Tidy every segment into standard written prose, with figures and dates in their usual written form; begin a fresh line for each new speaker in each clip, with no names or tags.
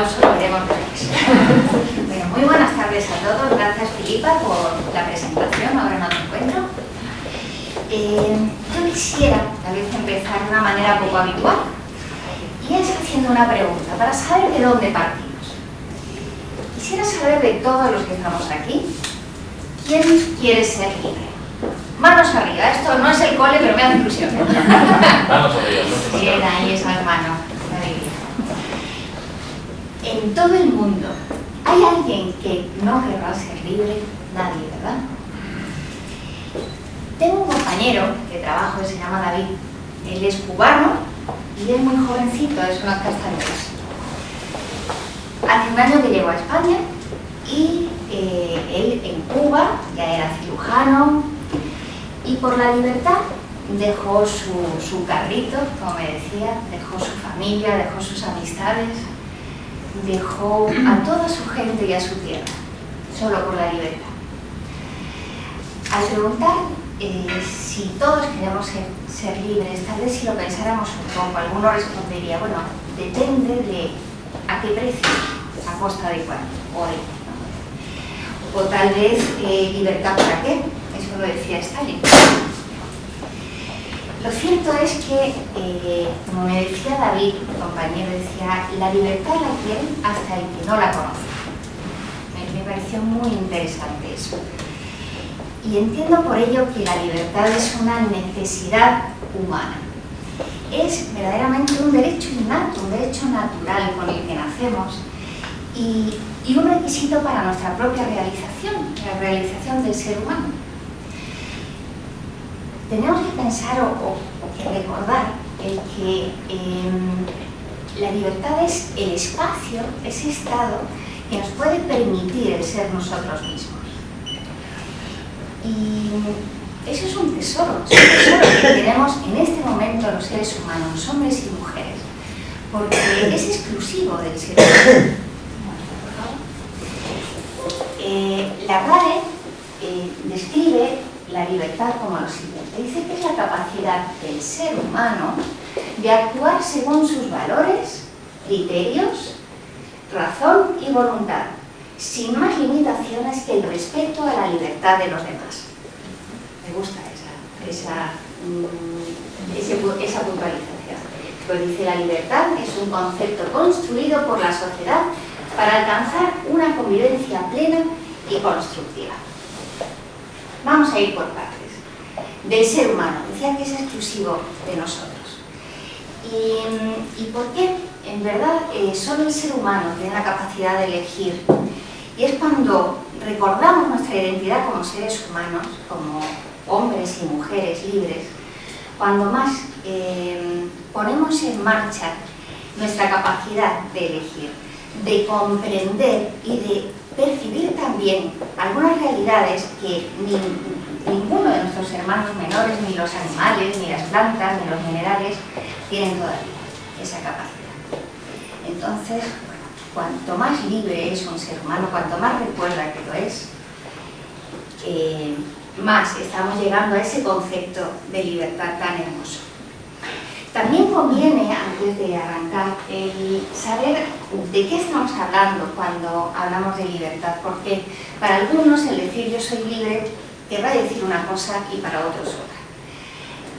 aplauso lo veremos después. Bueno, muy buenas tardes a todos. Gracias, Filipa, por la presentación. Ahora no te encuentro. Yo quisiera, tal vez, empezar de una manera poco habitual, y es haciendo una pregunta para saber de dónde partimos. Quisiera saber de todos los que estamos aquí, ¿quién quiere ser libre? Manos arriba. Esto no es el cole, pero me hace ilusión.
Manos arriba.
Bien, ahí esas manos. En todo el mundo, ¿hay alguien que no querrá ser libre? Nadie, ¿verdad? Tengo un compañero que trabajo que se llama David. Él es cubano y es muy jovencito, es unas castañuelas. Hace un año que llegó a España y él en Cuba ya era cirujano y por la libertad dejó su carrito, como me decía, dejó su familia, dejó sus amistades, dejó a toda su gente y a su tierra, solo por la libertad. Al preguntar si todos queremos ser libres, tal vez si lo pensáramos un poco, alguno respondería, bueno, depende de a qué precio, a costa de cuánto, o tal vez libertad para qué, eso lo decía Stalin. Lo cierto es que, como me decía David, mi compañero, decía, la libertad la quieren hasta el que no la conoce. Me pareció muy interesante eso. Y entiendo por ello que la libertad es una necesidad humana. Es verdaderamente un derecho innato, un derecho natural con el que nacemos y un requisito para nuestra propia realización, la realización del ser humano. Tenemos que pensar o que recordar que la libertad es el espacio, ese estado que nos puede permitir el ser nosotros mismos. Y eso es un tesoro que tenemos en este momento los seres humanos, hombres y mujeres, porque es exclusivo del ser humano. La RAE describe la libertad como lo siguiente. Dice que es la capacidad del ser humano de actuar según sus valores, criterios, razón y voluntad, sin más limitaciones que el respeto a la libertad de los demás. Me gusta esa puntualización. Pues dice, la libertad es un concepto construido por la sociedad para alcanzar una convivencia plena y constructiva. Vamos a ir por partes. Del ser humano, decía que es exclusivo de nosotros. ¿Y por qué? En verdad, solo el ser humano tiene la capacidad de elegir. Y es cuando recordamos nuestra identidad como seres humanos, como hombres y mujeres libres, cuando más ponemos en marcha nuestra capacidad de elegir, de comprender y de percibir también algunas realidades que ninguno de nuestros hermanos menores, ni los animales, ni las plantas, ni los minerales, tienen todavía esa capacidad. Entonces, cuanto más libre es un ser humano, cuanto más recuerda que lo es, más estamos llegando a ese concepto de libertad tan hermoso. También conviene, antes de arrancar, saber de qué estamos hablando cuando hablamos de libertad, porque para algunos el decir yo soy libre querrá decir una cosa y para otros otra.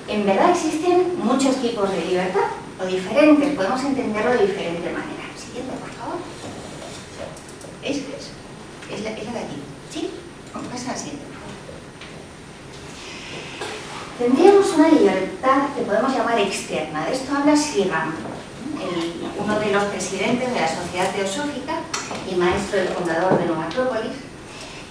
En verdad existen muchos tipos de libertad, o diferentes, podemos entenderlo de diferente manera. Siguiente, por favor. Es la de aquí. ¿Sí? Pasa la siguiente, por favor. Tendríamos una libertad que podemos llamar externa. De esto habla Sirram, uno de los presidentes de la Sociedad Teosófica y maestro del fundador de Nueva Acrópolis.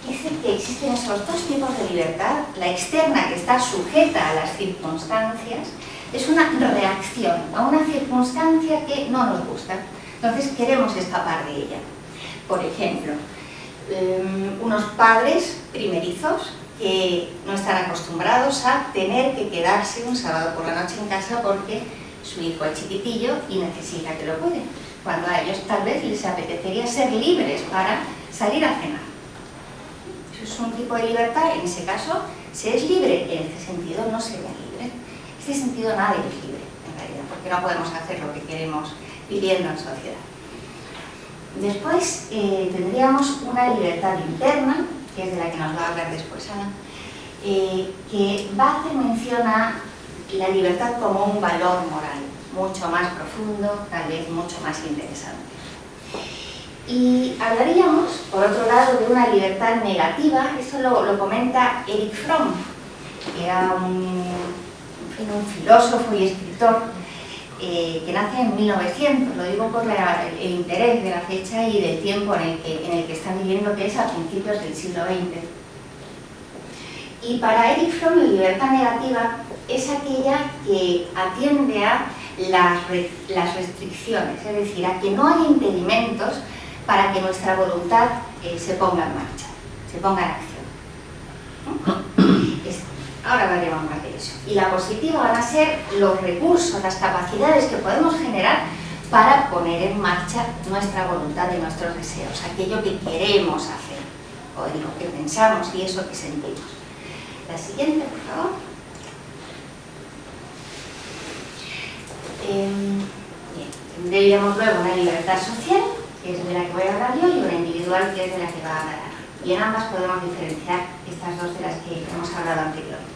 Dice que existen esos dos tipos de libertad. La externa, que está sujeta a las circunstancias, es una reacción a una circunstancia que no nos gusta. Entonces queremos escapar de ella. Por ejemplo, unos padres primerizos que no están acostumbrados a tener que quedarse un sábado por la noche en casa porque su hijo es chiquitillo y necesita que lo cuiden, cuando a ellos tal vez les apetecería ser libres para salir a cenar. Eso es un tipo de libertad. En ese caso, se es libre, en este sentido no sería libre. En este sentido nadie es libre, en realidad, porque no podemos hacer lo que queremos viviendo en sociedad. Después tendríamos una libertad interna, que es de la que nos va a hablar después Ana, que va a hacer mención a la libertad como un valor moral, mucho más profundo, tal vez mucho más interesante. Y hablaríamos, por otro lado, de una libertad negativa. Esto lo comenta Erich Fromm, que era un filósofo y escritor que nace en 1900, lo digo por el interés de la fecha y del tiempo en el que están viviendo, que es a principios del siglo XX. Y para Erich Fromm, la libertad negativa es aquella que atiende a las restricciones, es decir, a que no haya impedimentos para que nuestra voluntad se ponga en marcha, se ponga en acción. Ahora hablaremos más de eso. Y la positiva van a ser los recursos, las capacidades que podemos generar para poner en marcha nuestra voluntad y nuestros deseos, aquello que queremos hacer, o lo que pensamos y eso que sentimos. La siguiente, por favor. Tendríamos luego una libertad social, que es de la que voy a hablar yo, y una individual, que es de la que va a hablar Ana. Y en ambas podemos diferenciar estas dos de las que hemos hablado anteriormente.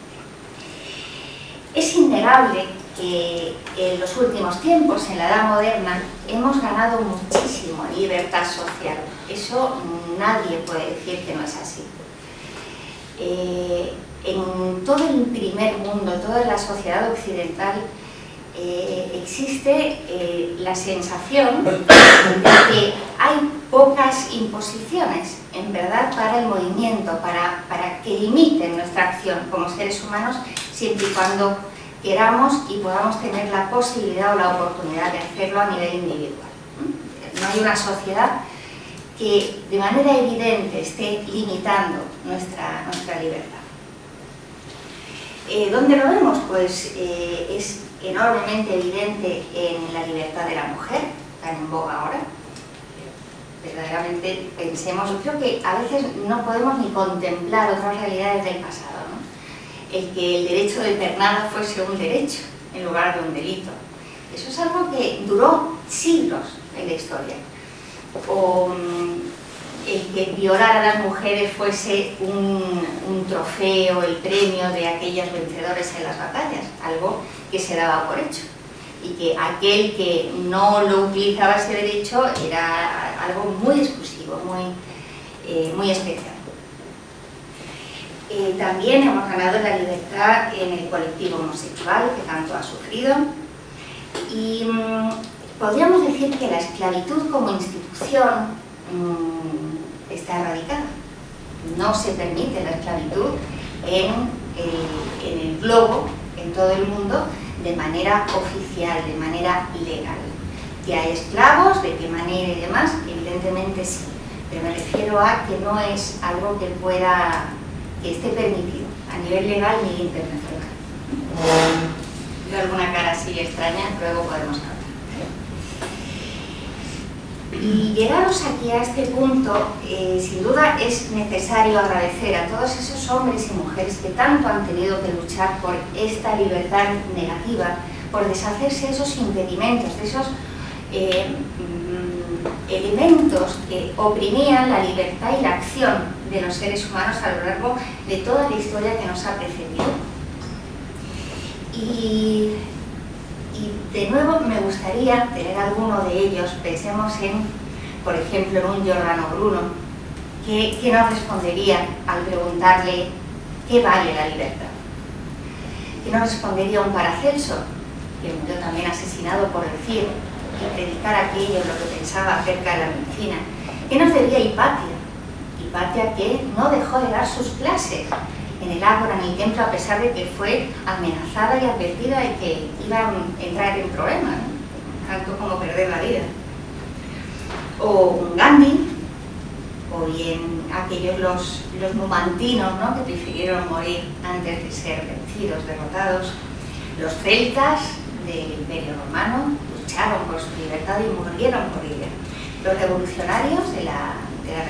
Es innegable que en los últimos tiempos, en la Edad Moderna, hemos ganado muchísimo en libertad social. Eso nadie puede decir que no es así. En todo el primer mundo, toda la sociedad occidental, existe la sensación de que hay pocas imposiciones, en verdad, para el movimiento, para que limiten nuestra acción como seres humanos, siempre y cuando queramos y podamos tener la posibilidad o la oportunidad de hacerlo a nivel individual. No hay una sociedad que de manera evidente esté limitando nuestra libertad. ¿Dónde lo vemos? Pues es enormemente evidente en la libertad de la mujer, tan en boga ahora. Verdaderamente pensemos, yo creo que a veces no podemos ni contemplar otras realidades del pasado, ¿no? El que el derecho de pernada fuese un derecho en lugar de un delito. Eso es algo que duró siglos en la historia. O el que violar a las mujeres fuese un trofeo, el premio de aquellos vencedores en las batallas, algo que se daba por hecho. Y que aquel que no lo utilizaba ese derecho era algo muy exclusivo, muy especial. También hemos ganado la libertad en el colectivo homosexual, que tanto ha sufrido. Y podríamos decir que la esclavitud como institución está erradicada. No se permite la esclavitud en el globo, en todo el mundo, de manera oficial, de manera legal. ¿Que hay esclavos? ¿De qué manera y demás? Evidentemente sí, pero me refiero a que no es algo que esté permitido a nivel legal ni internacional. Veo alguna cara así extraña, luego podemos hablar. Y llegados aquí a este punto, sin duda es necesario agradecer a todos esos hombres y mujeres que tanto han tenido que luchar por esta libertad negativa, por deshacerse de esos impedimentos, de esos elementos que oprimían la libertad y la acción de los seres humanos a lo largo de toda la historia que nos ha precedido. Y de nuevo me gustaría tener alguno de ellos. Pensemos por ejemplo, en un Giordano Bruno, que nos respondería al preguntarle ¿qué vale la libertad? ¿Qué nos respondería un Paracelso, que murió también asesinado por decir y predicar aquello, lo que pensaba acerca de la medicina? ¿Qué nos diría Hipatia? Hipatia, que no dejó de dar sus clases en el ágora, en el templo, a pesar de que fue amenazada y advertida de que iba a entrar en problemas, ¿no? Tanto como perder la vida. O un Gandhi, o bien aquellos los numantinos, ¿no?, que prefirieron morir antes de ser vencidos, derrotados. Los celtas del Imperio Romano lucharon por su libertad y murieron por ella. Los revolucionarios de la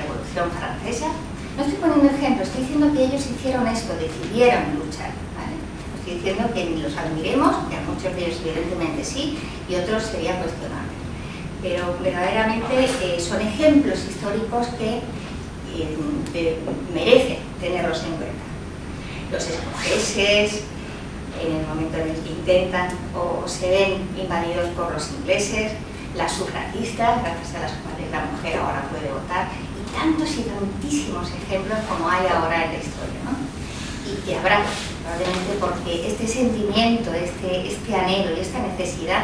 Revolución Francesa. No estoy poniendo ejemplo, estoy diciendo que ellos hicieron esto, decidieron luchar, ¿vale? Estoy diciendo que ni los admiremos, que a muchos de ellos evidentemente sí, y otros sería cuestionable. pero verdaderamente son ejemplos históricos que merecen tenerlos en cuenta. Los escoceses, en el momento en el que intentan o se ven invadidos por los ingleses, las sufragistas, gracias a las cuales la mujer ahora puede votar, y tantos y tantísimos ejemplos como hay ahora en la historia, ¿no? Y que habrá, probablemente, porque este sentimiento, este anhelo y esta necesidad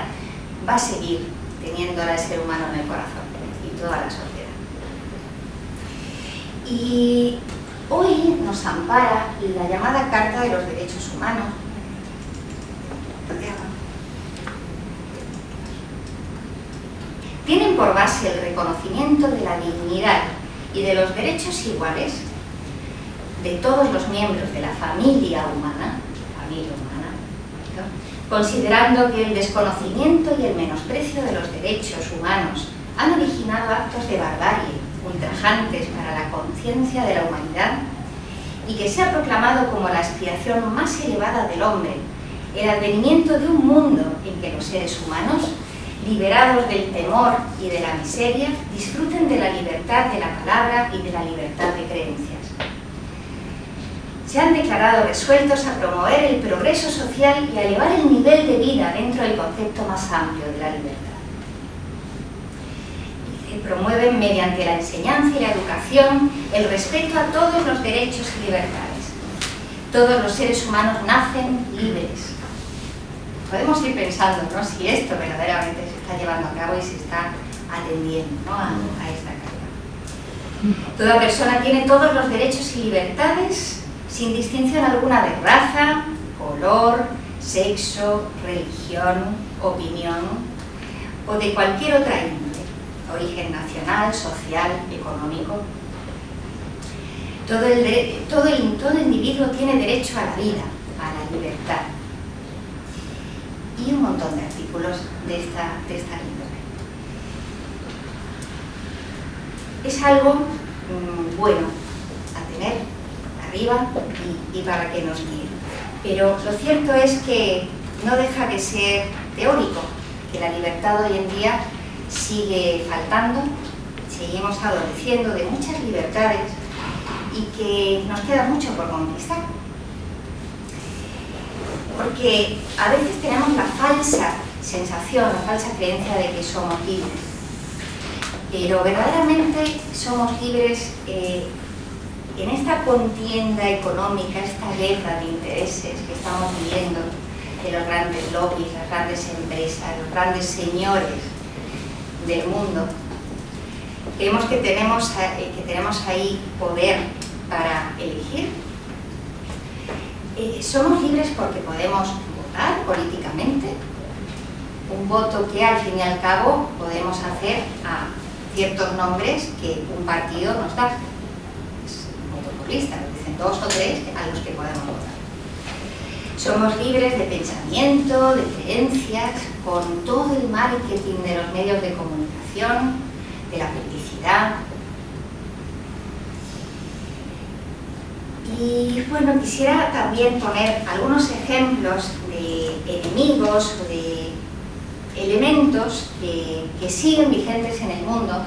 va a seguir teniéndola el ser humano en el corazón y toda la sociedad. Y hoy nos ampara la llamada Carta de los Derechos Humanos, tienen por base el reconocimiento de la dignidad y de los derechos iguales de todos los miembros de la familia humana, ¿no? Considerando que el desconocimiento y el menosprecio de los derechos humanos han originado actos de barbarie ultrajantes para la conciencia de la humanidad, y que se ha proclamado como la aspiración más elevada del hombre el advenimiento de un mundo en que los seres humanos, liberados del temor y de la miseria, disfruten de la libertad de la palabra y de la libertad de creencias. Se han declarado resueltos a promover el progreso social y a elevar el nivel de vida dentro del concepto más amplio de la libertad. Y se promueven mediante la enseñanza y la educación el respeto a todos los derechos y libertades. Todos los seres humanos nacen libres. Podemos ir pensando, ¿no?, si esto verdaderamente se está llevando a cabo y se está atendiendo, ¿no?, a esta carta. Toda persona tiene todos los derechos y libertades sin distinción alguna de raza, color, sexo, religión, opinión o de cualquier otra índole, origen nacional, social, económico. Todo individuo tiene derecho a la vida, a la libertad. Y un montón de artículos de esta índole. Es algo bueno a tener arriba y para que nos guíe. Pero lo cierto es que no deja de ser teórico, que la libertad hoy en día sigue faltando, seguimos adoleciendo de muchas libertades y que nos queda mucho por conquistar. Porque a veces tenemos la falsa sensación, la falsa creencia de que somos libres. Pero verdaderamente somos libres en esta contienda económica, esta guerra de intereses que estamos viviendo de los grandes lobbies, las grandes empresas, los grandes señores del mundo. Creemos que tenemos ahí poder para elegir. Somos libres porque podemos votar políticamente, un voto que al fin y al cabo podemos hacer a ciertos nombres que un partido nos da. Es un voto por lista, nos dicen 2 o 3 a los que podemos votar. Somos libres de pensamiento, de creencias, con todo el marketing de los medios de comunicación, de la publicidad. Y bueno, quisiera también poner algunos ejemplos de enemigos o de elementos que siguen vigentes en el mundo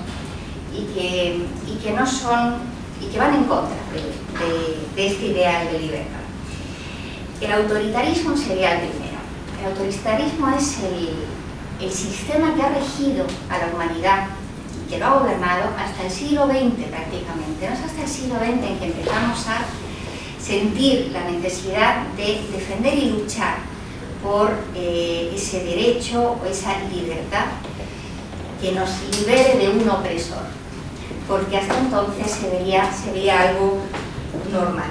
y que no son, y que van en contra de este ideal de libertad. El autoritarismo sería el primero. El autoritarismo es el sistema que ha regido a la humanidad y que lo ha gobernado hasta el siglo XX prácticamente. No es hasta el siglo XX en que empezamos a sentir la necesidad de defender y luchar por ese derecho o esa libertad que nos libere de un opresor, porque hasta entonces se veía algo normal.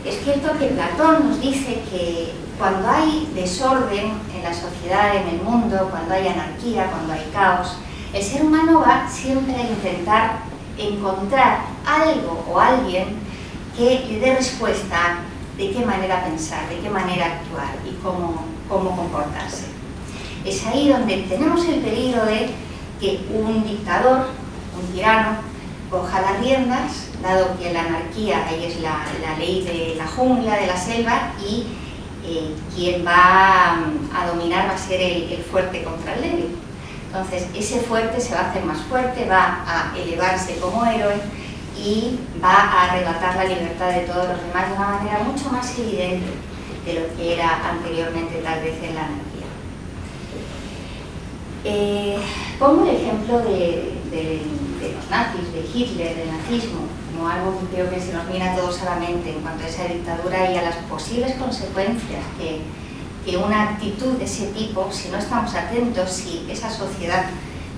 Es cierto que Platón nos dice que cuando hay desorden en la sociedad, en el mundo, cuando hay anarquía, cuando hay caos, el ser humano va siempre a intentar encontrar algo o alguien que le dé respuesta de qué manera pensar, de qué manera actuar y cómo comportarse. Es ahí donde tenemos el peligro de que un dictador, un tirano, coja las riendas, dado que la anarquía ahí es la ley de la jungla, de la selva, y quien va a dominar va a ser el fuerte contra el débil. Entonces ese fuerte se va a hacer más fuerte, va a elevarse como héroe y va a arrebatar la libertad de todos los demás de una manera mucho más evidente de lo que era anteriormente tal vez en la anarquía. Pongo el ejemplo de los nazis, de Hitler, del nazismo, como algo que creo que se nos viene a todos a la mente en cuanto a esa dictadura y a las posibles consecuencias que una actitud de ese tipo, si no estamos atentos, si esa sociedad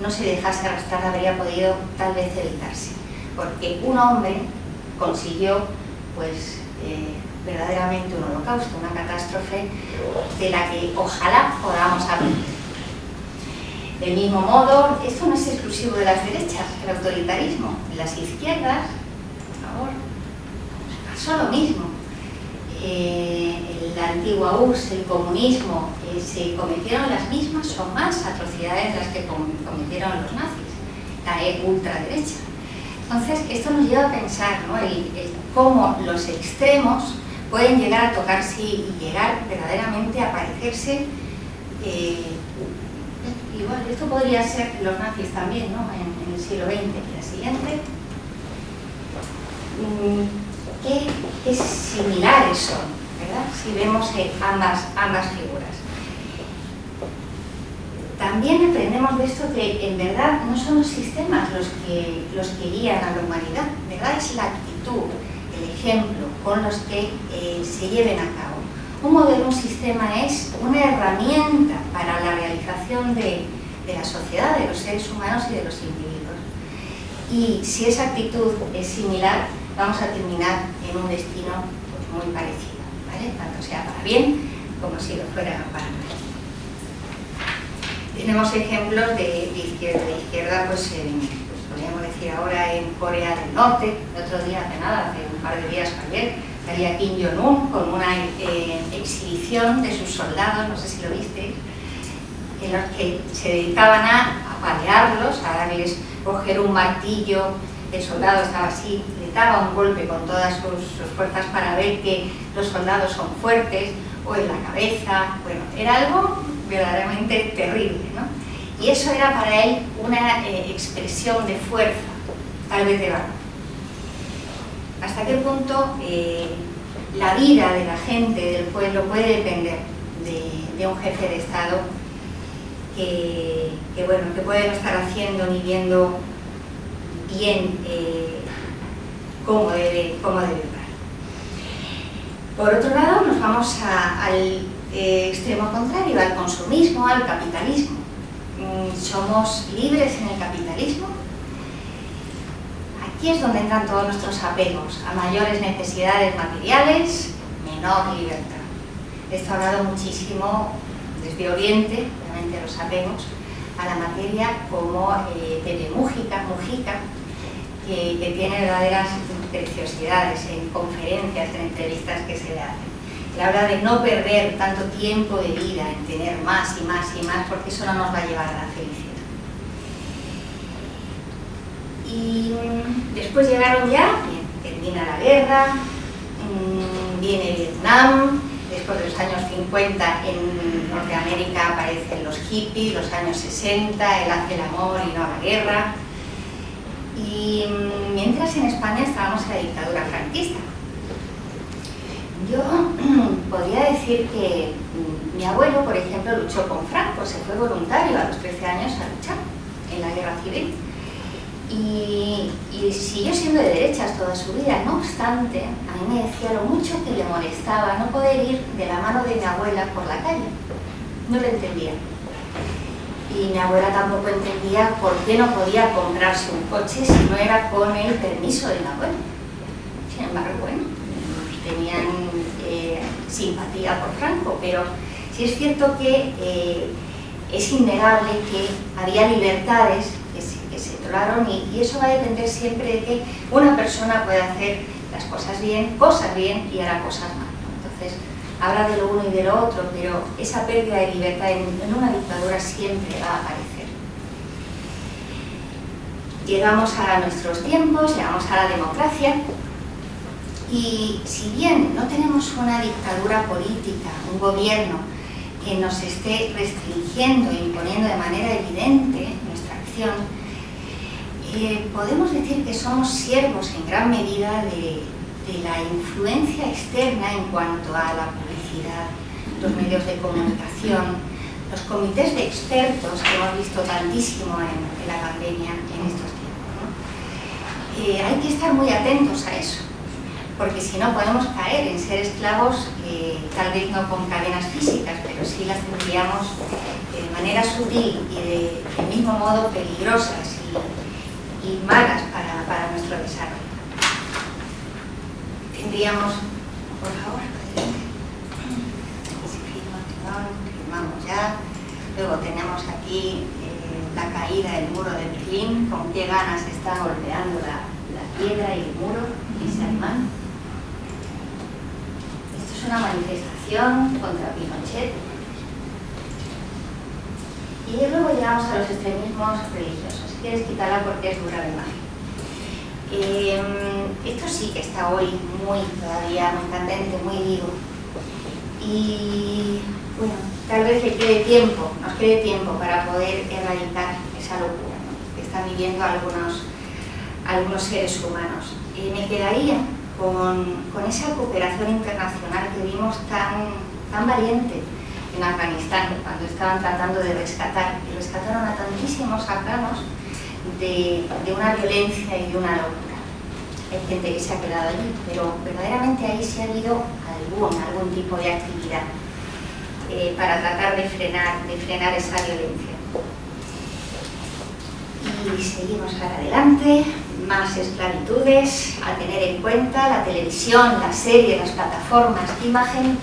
no se dejase arrastrar, habría podido tal vez evitarse. Porque un hombre consiguió, pues, verdaderamente un holocausto, una catástrofe de la que ojalá podamos aprender. Del mismo modo, esto no es exclusivo de las derechas, el autoritarismo. En las izquierdas, por favor, pasó lo mismo. La antigua URSS, el comunismo, se cometieron las mismas o más atrocidades las que cometieron los nazis, la ultraderecha. Entonces, esto nos lleva a pensar, ¿no? el cómo los extremos pueden llegar a tocarse y llegar verdaderamente a parecerse. Igual, esto podría ser los nazis también, ¿no? En el siglo XX. La siguiente. ¿Qué similares son, ¿verdad? Si vemos ambas figuras. También aprendemos de esto que en verdad no son los sistemas los que guían a la humanidad, ¿verdad? Es la actitud, el ejemplo con los que se lleven a cabo. Un modelo, un sistema es una herramienta para la realización de la sociedad, de los seres humanos y de los individuos. Y si esa actitud es similar, vamos a terminar en un destino pues, muy parecido, ¿vale? Tanto sea para bien como si lo fuera para mal. Tenemos ejemplos de izquierda, pues podríamos decir ahora en Corea del Norte. El otro día, hace un par de días ayer, salía Kim Jong-un con una exhibición de sus soldados, no sé si lo visteis, en los que se dedicaban a apalearlos, a darles, coger un martillo. El soldado estaba así, le daba un golpe con todas sus fuerzas para ver que los soldados son fuertes, o en la cabeza. Bueno, era algo verdaderamente terrible, ¿no? Y eso era para él una expresión de fuerza, tal vez de valor. ¿Hasta qué punto la vida de la gente, del pueblo, puede depender de un jefe de Estado que puede no estar haciendo ni viendo bien cómo debe obrar? Por otro lado, nos vamos al extremo contrario, al consumismo, al capitalismo. ¿Somos libres en el capitalismo? Aquí es donde entran todos nuestros apegos. A mayores necesidades materiales, menor libertad. Esto ha hablado muchísimo desde Oriente, obviamente los apegos a la materia, como Pepe Mujica, que tiene verdaderas preciosidades en conferencias, en entrevistas que se le hacen. Él habla de no perder tanto tiempo de vida en tener más y más y más, porque eso no nos va a llevar a la felicidad. Y después llegaron ya, termina la guerra, viene Vietnam, después de los años 50 en Norteamérica aparecen los hippies, los años 60, él hace el amor y no la guerra. Y mientras en España estábamos en la dictadura franquista. Yo podría decir que mi abuelo, por ejemplo, luchó con Franco, se fue voluntario a los 13 años a luchar en la guerra civil. Y siguió siendo de derechas toda su vida. No obstante, a mí me decía lo mucho que le molestaba no poder ir de la mano de mi abuela por la calle. No lo entendía. Y mi abuela tampoco entendía por qué no podía comprarse un coche si no era con el permiso de mi abuelo. Sin embargo, bueno, tenían simpatía por Franco, pero sí es cierto que es innegable que había libertades que se tolaron y eso va a depender siempre de que una persona pueda hacer las cosas bien y hará cosas mal, ¿no? Entonces, habla de lo uno y de lo otro, pero esa pérdida de libertad en una dictadura siempre va a aparecer. Llegamos a nuestros tiempos, llegamos a la democracia y si bien no tenemos una dictadura política, un gobierno que nos esté restringiendo e imponiendo de manera evidente nuestra acción, podemos decir que somos siervos en gran medida de la influencia externa en cuanto a la publicidad, los medios de comunicación, los comités de expertos que hemos visto tantísimo en la pandemia en estos tiempos, ¿no? Hay que estar muy atentos a eso, porque si no podemos caer en ser esclavos, tal vez no con cadenas físicas, pero sí las tendríamos de manera sutil y del mismo modo peligrosas y malas para nuestro desarrollo. Tendríamos, por favor, firmamos ya. Luego tenemos aquí la caída del muro de Berlín, con qué ganas está golpeando la piedra y el muro, ese alemán. Esto es una manifestación contra Pinochet. Y luego llegamos a los extremismos religiosos. Si quieres quitarla porque es dura de imagen. Esto sí que está hoy todavía muy candente, muy vivo. Y bueno, tal vez nos quede tiempo para poder erradicar esa locura, ¿no?, que están viviendo algunos seres humanos. Me quedaría con esa cooperación internacional que vimos tan valiente en Afganistán, cuando estaban tratando de rescatar, y rescataron a tantísimos afganos de una violencia y de una locura. Hay gente que se ha quedado allí, pero verdaderamente ahí sí ha habido algún tipo de actividad para tratar de frenar esa violencia. Y seguimos para adelante, más esclavitudes a tener en cuenta, la televisión, las series, las plataformas, qué imagen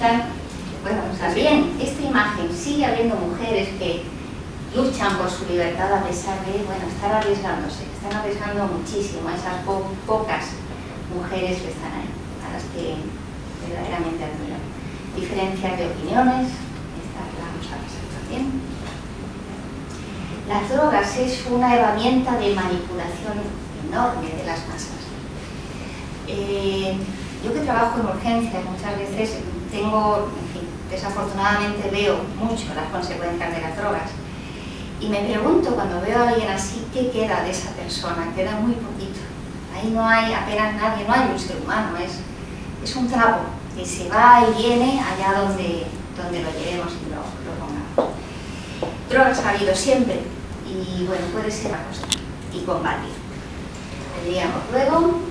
bueno, también esta imagen, sigue habiendo mujeres que luchan por su libertad a pesar de, estar arriesgándose, están arriesgando muchísimo a esas pocas mujeres que están ahí, a las que verdaderamente admiro. Diferencias de opiniones, esta la vamos a pasar también. Las drogas es una herramienta de manipulación enorme de las masas. Yo que trabajo en urgencias muchas veces desafortunadamente veo mucho las consecuencias de las drogas. Y me pregunto, cuando veo a alguien así, ¿qué queda de esa persona? Queda muy poquito. Ahí no hay apenas nadie, no hay un ser humano, es un trapo que se va y viene allá donde lo llevemos y lo pongamos. Drogas ha habido siempre y puede ser a costa y combatir. Tendríamos luego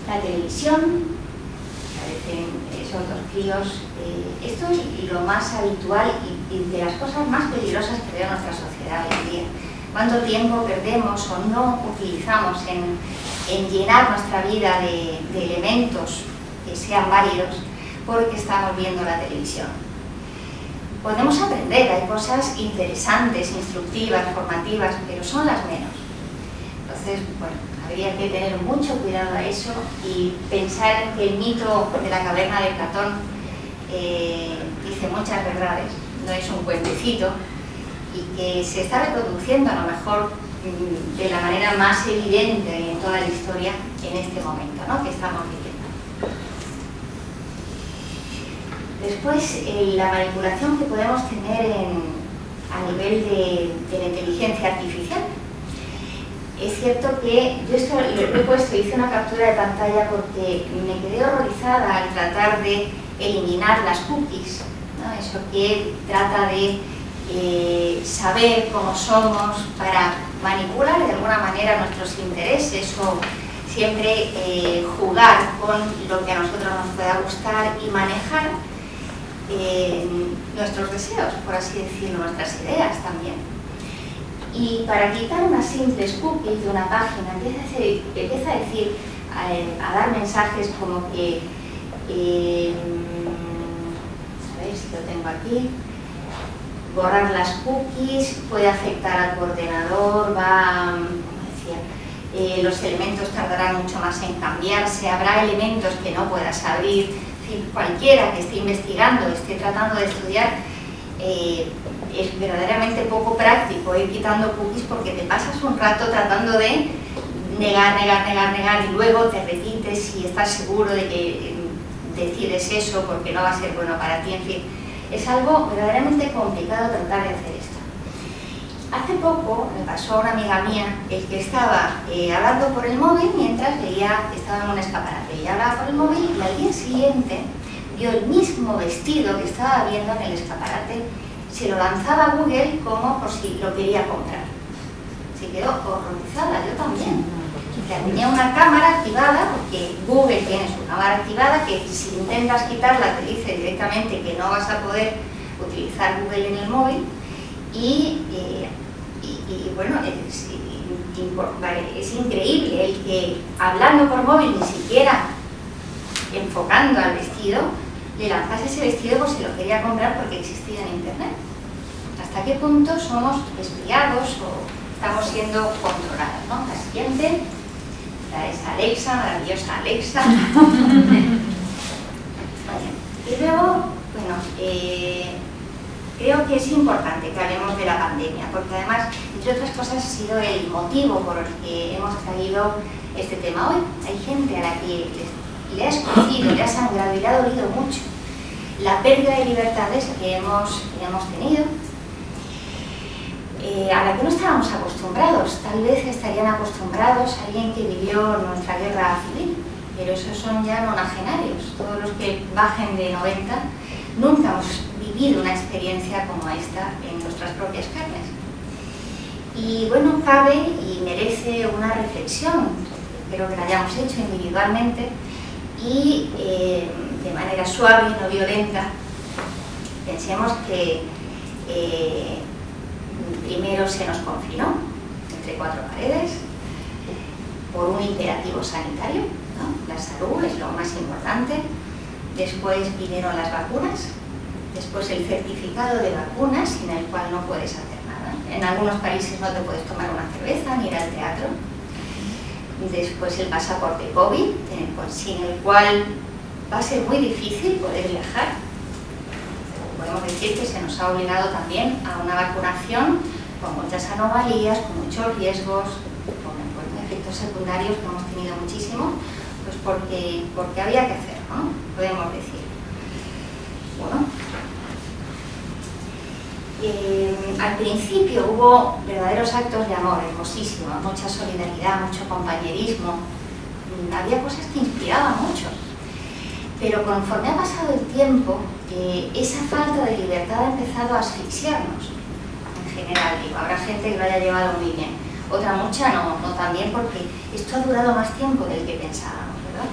la televisión, parecen esos dos críos, esto es lo más habitual y de las cosas más peligrosas que veo en nuestra sociedad hoy en día. ¿Cuánto tiempo perdemos o no utilizamos en llenar nuestra vida de elementos que sean válidos porque estamos viendo la televisión? Podemos aprender, hay cosas interesantes, instructivas, formativas, pero son las menos. Entonces, habría que tener mucho cuidado a eso y pensar en que el mito de la caverna de Platón dice muchas verdades, no es un cuentecito, y que se está reproduciendo a lo mejor de la manera más evidente en toda la historia en este momento, ¿no?, que estamos viviendo. Después, la manipulación que podemos tener a nivel de la inteligencia artificial. Es cierto que yo esto lo he puesto, hice una captura de pantalla porque me quedé horrorizada al tratar de eliminar las cookies, ¿no? Eso que trata de saber cómo somos para manipular de alguna manera nuestros intereses o siempre jugar con lo que a nosotros nos pueda gustar y manejar nuestros deseos, por así decirlo, nuestras ideas también. Y para quitar unas simples cookies de una página, empieza a decir, a dar mensajes como que, a ver si lo tengo aquí, borrar las cookies puede afectar al ordenador, los elementos tardarán mucho más en cambiarse, habrá elementos que no puedas abrir. En fin, cualquiera que esté investigando, esté tratando de estudiar, es verdaderamente poco práctico ir quitando cookies porque te pasas un rato tratando de negar y luego te repites y estás seguro de que decides eso porque no va a ser bueno para ti. En fin, es algo verdaderamente complicado tratar de hacer esto. Hace poco me pasó a una amiga mía el que estaba hablando por el móvil mientras estaba en un escaparate. Ella hablaba por el móvil y al día siguiente vio el mismo vestido que estaba viendo en el escaparate, se lo lanzaba a Google como por si lo quería comprar. Se quedó horrorizada, yo también. Tenía una cámara activada, porque Google tiene su cámara activada, que si intentas quitarla te dice directamente que no vas a poder utilizar Google en el móvil. Y bueno, es increíble el que hablando por móvil, ni siquiera enfocando al vestido, le lanzase ese vestido por si lo quería comprar porque existía en internet. ¿Hasta qué punto somos espiados o estamos siendo controlados, ¿no? La siguiente es Alexa, maravillosa Alexa. Y luego, bueno, creo que es importante que hablemos de la pandemia, porque además, entre otras cosas, ha sido el motivo por el que hemos traído este tema hoy. Hay gente a la que le ha escogido, le ha sangrado y le ha dolido mucho la pérdida de libertades que hemos tenido, a la que no estábamos acostumbrados. Tal vez estarían acostumbrados a alguien que vivió nuestra guerra civil, pero esos son ya nonagenarios. Todos los que bajen de 90 nunca hemos vivido una experiencia como esta en nuestras propias carnes. Y bueno, cabe y merece una reflexión, espero que la hayamos hecho individualmente y de manera suave y no violenta. Pensemos que primero se nos confinó entre 4 paredes por un imperativo sanitario, ¿no? La salud es lo más importante. Después vinieron las vacunas, después el certificado de vacunas sin el cual no puedes hacer nada. En algunos países no te puedes tomar una cerveza ni ir al teatro. Después el pasaporte COVID, sin el cual va a ser muy difícil poder viajar. Podemos decir que se nos ha obligado también a una vacunación con muchas anomalías, con muchos riesgos, con efectos secundarios que hemos tenido muchísimo, pues porque había que hacerlo, ¿no? Podemos decir. Bueno, al principio hubo verdaderos actos de amor hermosísimos, mucha solidaridad, mucho compañerismo, había cosas que inspiraban mucho. Pero conforme ha pasado el tiempo, esa falta de libertad ha empezado a asfixiarnos, en general. Digo, habrá gente que lo haya llevado muy bien, otra mucha no tan bien, porque esto ha durado más tiempo del que pensábamos, ¿verdad?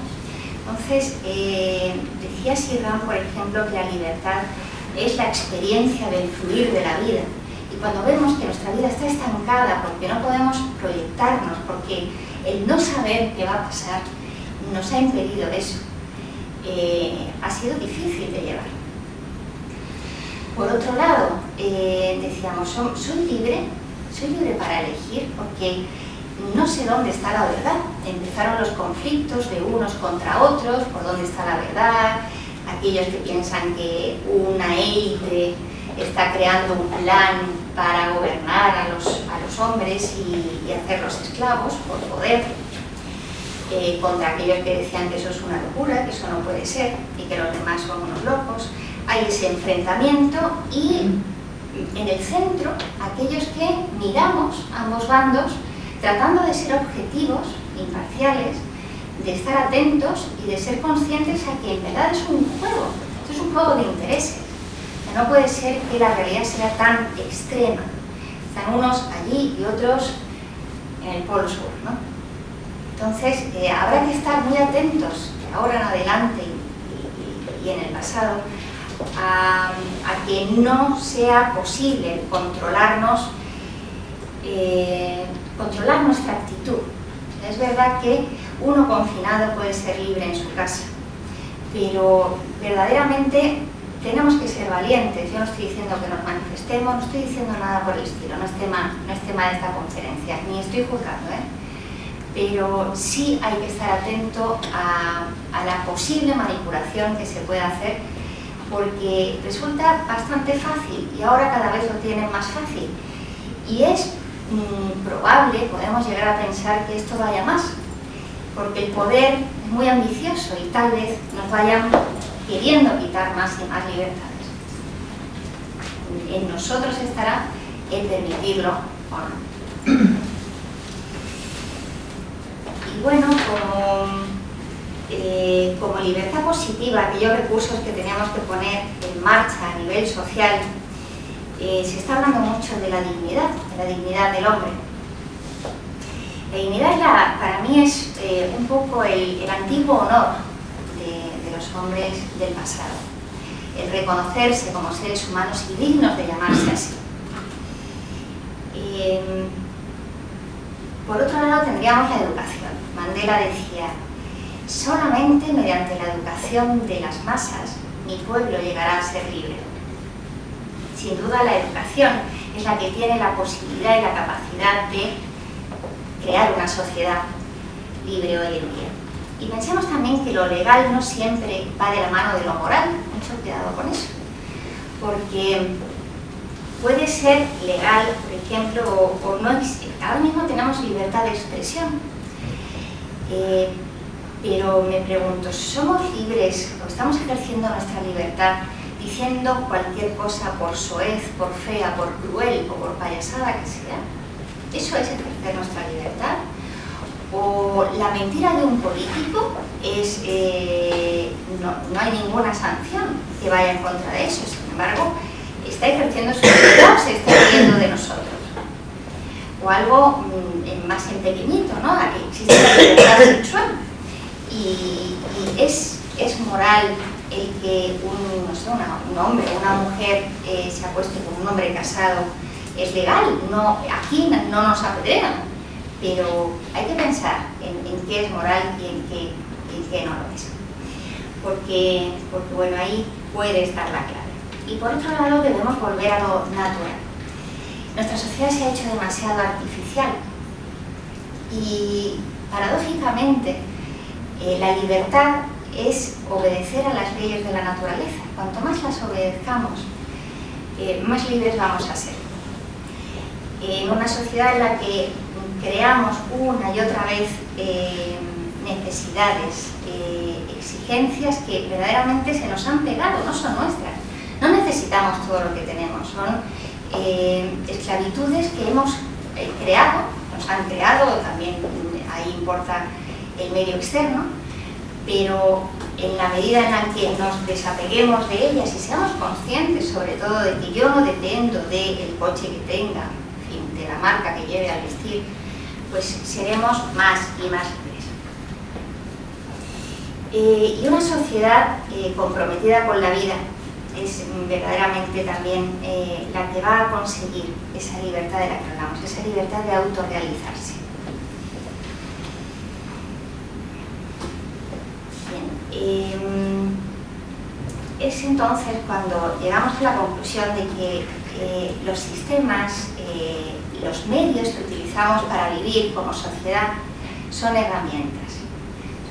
Entonces, decía Sirran, por ejemplo, que la libertad es la experiencia del fluir de la vida. Y cuando vemos que nuestra vida está estancada porque no podemos proyectarnos, porque el no saber qué va a pasar nos ha impedido eso, ha sido difícil de llevar. Por otro lado, decíamos, soy libre para elegir porque no sé dónde está la verdad. Empezaron los conflictos de unos contra otros, por dónde está la verdad, aquellos que piensan que una élite está creando un plan para gobernar a los hombres y hacerlos esclavos por poder, contra aquellos que decían que eso es una locura, que eso no puede ser y que los demás son unos locos. Hay ese enfrentamiento y en el centro aquellos que miramos ambos bandos tratando de ser objetivos, imparciales, de estar atentos y de ser conscientes a que en verdad es un juego, esto es un juego de intereses. No puede ser que la realidad sea tan extrema. Están unos allí y otros en el polo sur, ¿no? Entonces, habrá que estar muy atentos, de ahora en adelante y en el pasado, a que no sea posible controlar nuestra actitud. Es verdad que uno confinado puede ser libre en su casa, pero verdaderamente tenemos que ser valientes. Yo no estoy diciendo que nos manifestemos, no estoy diciendo nada por el estilo, no es tema de esta conferencia, ni estoy juzgando, pero sí hay que estar atento a la posible manipulación que se puede hacer, porque resulta bastante fácil y ahora cada vez lo tienen más fácil. Y es probable, podemos llegar a pensar que esto vaya más, porque el poder es muy ambicioso y tal vez nos vayan queriendo quitar más y más libertades. en nosotros estará el permitirlo o no. Y bueno, como libertad positiva, aquellos recursos que teníamos que poner en marcha a nivel social, se está hablando mucho de la dignidad del hombre. La dignidad para mí es un poco el antiguo honor de los hombres del pasado, el reconocerse como seres humanos y dignos de llamarse así. Por otro lado tendríamos la educación. Mandela decía: solamente mediante la educación de las masas mi pueblo llegará a ser libre. Sin duda la educación es la que tiene la posibilidad y la capacidad de crear una sociedad libre hoy en día. Y pensemos también que lo legal no siempre va de la mano de lo moral, mucho cuidado con eso, porque puede ser legal, por ejemplo, o no existe. Ahora mismo tenemos libertad de expresión, pero me pregunto, ¿somos libres o estamos ejerciendo nuestra libertad diciendo cualquier cosa por soez, por fea, por cruel o por payasada que sea? ¿Eso es ejercer nuestra libertad? ¿O la mentira de un político es, no hay ninguna sanción que vaya en contra de eso? Sin embargo, está ejerciendo su libertad o se está riendo de nosotros? O algo más en pequeñito, ¿no? Aquí existe la libertad sexual. Y es moral el que un hombre o una mujer se acueste con un hombre casado. Es legal, no, aquí no nos apedrean, pero hay que pensar en qué es moral y en qué no lo es. Porque bueno, ahí puede estar la clave. Y por otro lado debemos volver a lo natural. Nuestra sociedad se ha hecho demasiado artificial y paradójicamente la libertad es obedecer a las leyes de la naturaleza. Cuanto más las obedezcamos, más libres vamos a ser. En una sociedad en la que creamos una y otra vez necesidades, exigencias que verdaderamente se nos han pegado, no son nuestras. No necesitamos todo lo que tenemos, son esclavitudes que hemos creado, nos han creado, también ahí importa el medio externo, pero en la medida en la que nos desapeguemos de ellas y seamos conscientes sobre todo de que yo no dependo del coche que tenga, en fin, de la marca que lleve al vestir, pues seremos más y más libres. Y una sociedad comprometida con la vida es verdaderamente también la que va a conseguir esa libertad de la que hablamos, esa libertad de autorrealizarse. Bien, es entonces cuando llegamos a la conclusión de que los sistemas, los medios que utilizamos para vivir como sociedad son herramientas.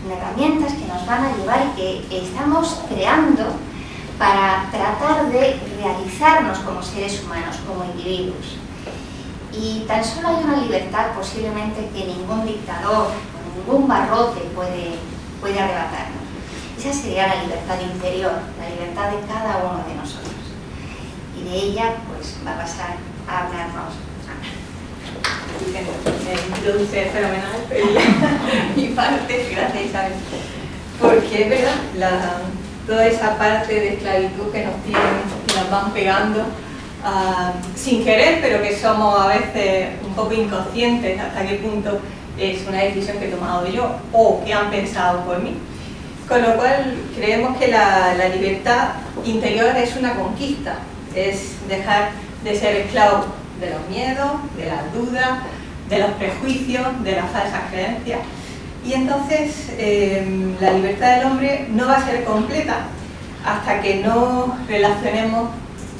Son herramientas que nos van a llevar y que estamos creando para tratar de realizarnos como seres humanos, como individuos. Y tan solo hay una libertad posiblemente que ningún dictador o ningún barrote puede arrebatarnos. Esa sería la libertad interior, la libertad de cada uno de nosotros. Y de ella pues va a pasar a hablarnos Ana.
Me introduce fenomenal mi parte, gracias Isabel. Porque es verdad, toda esa parte de esclavitud que nos tienen, que nos van pegando sin querer, pero que somos a veces un poco inconscientes hasta qué punto es una decisión que he tomado yo o que han pensado por mí. Con lo cual creemos que la libertad interior es una conquista, es dejar de ser esclavo de los miedos, de las dudas, de los prejuicios, de las falsas creencias. Y entonces la libertad del hombre no va a ser completa hasta que no relacionemos,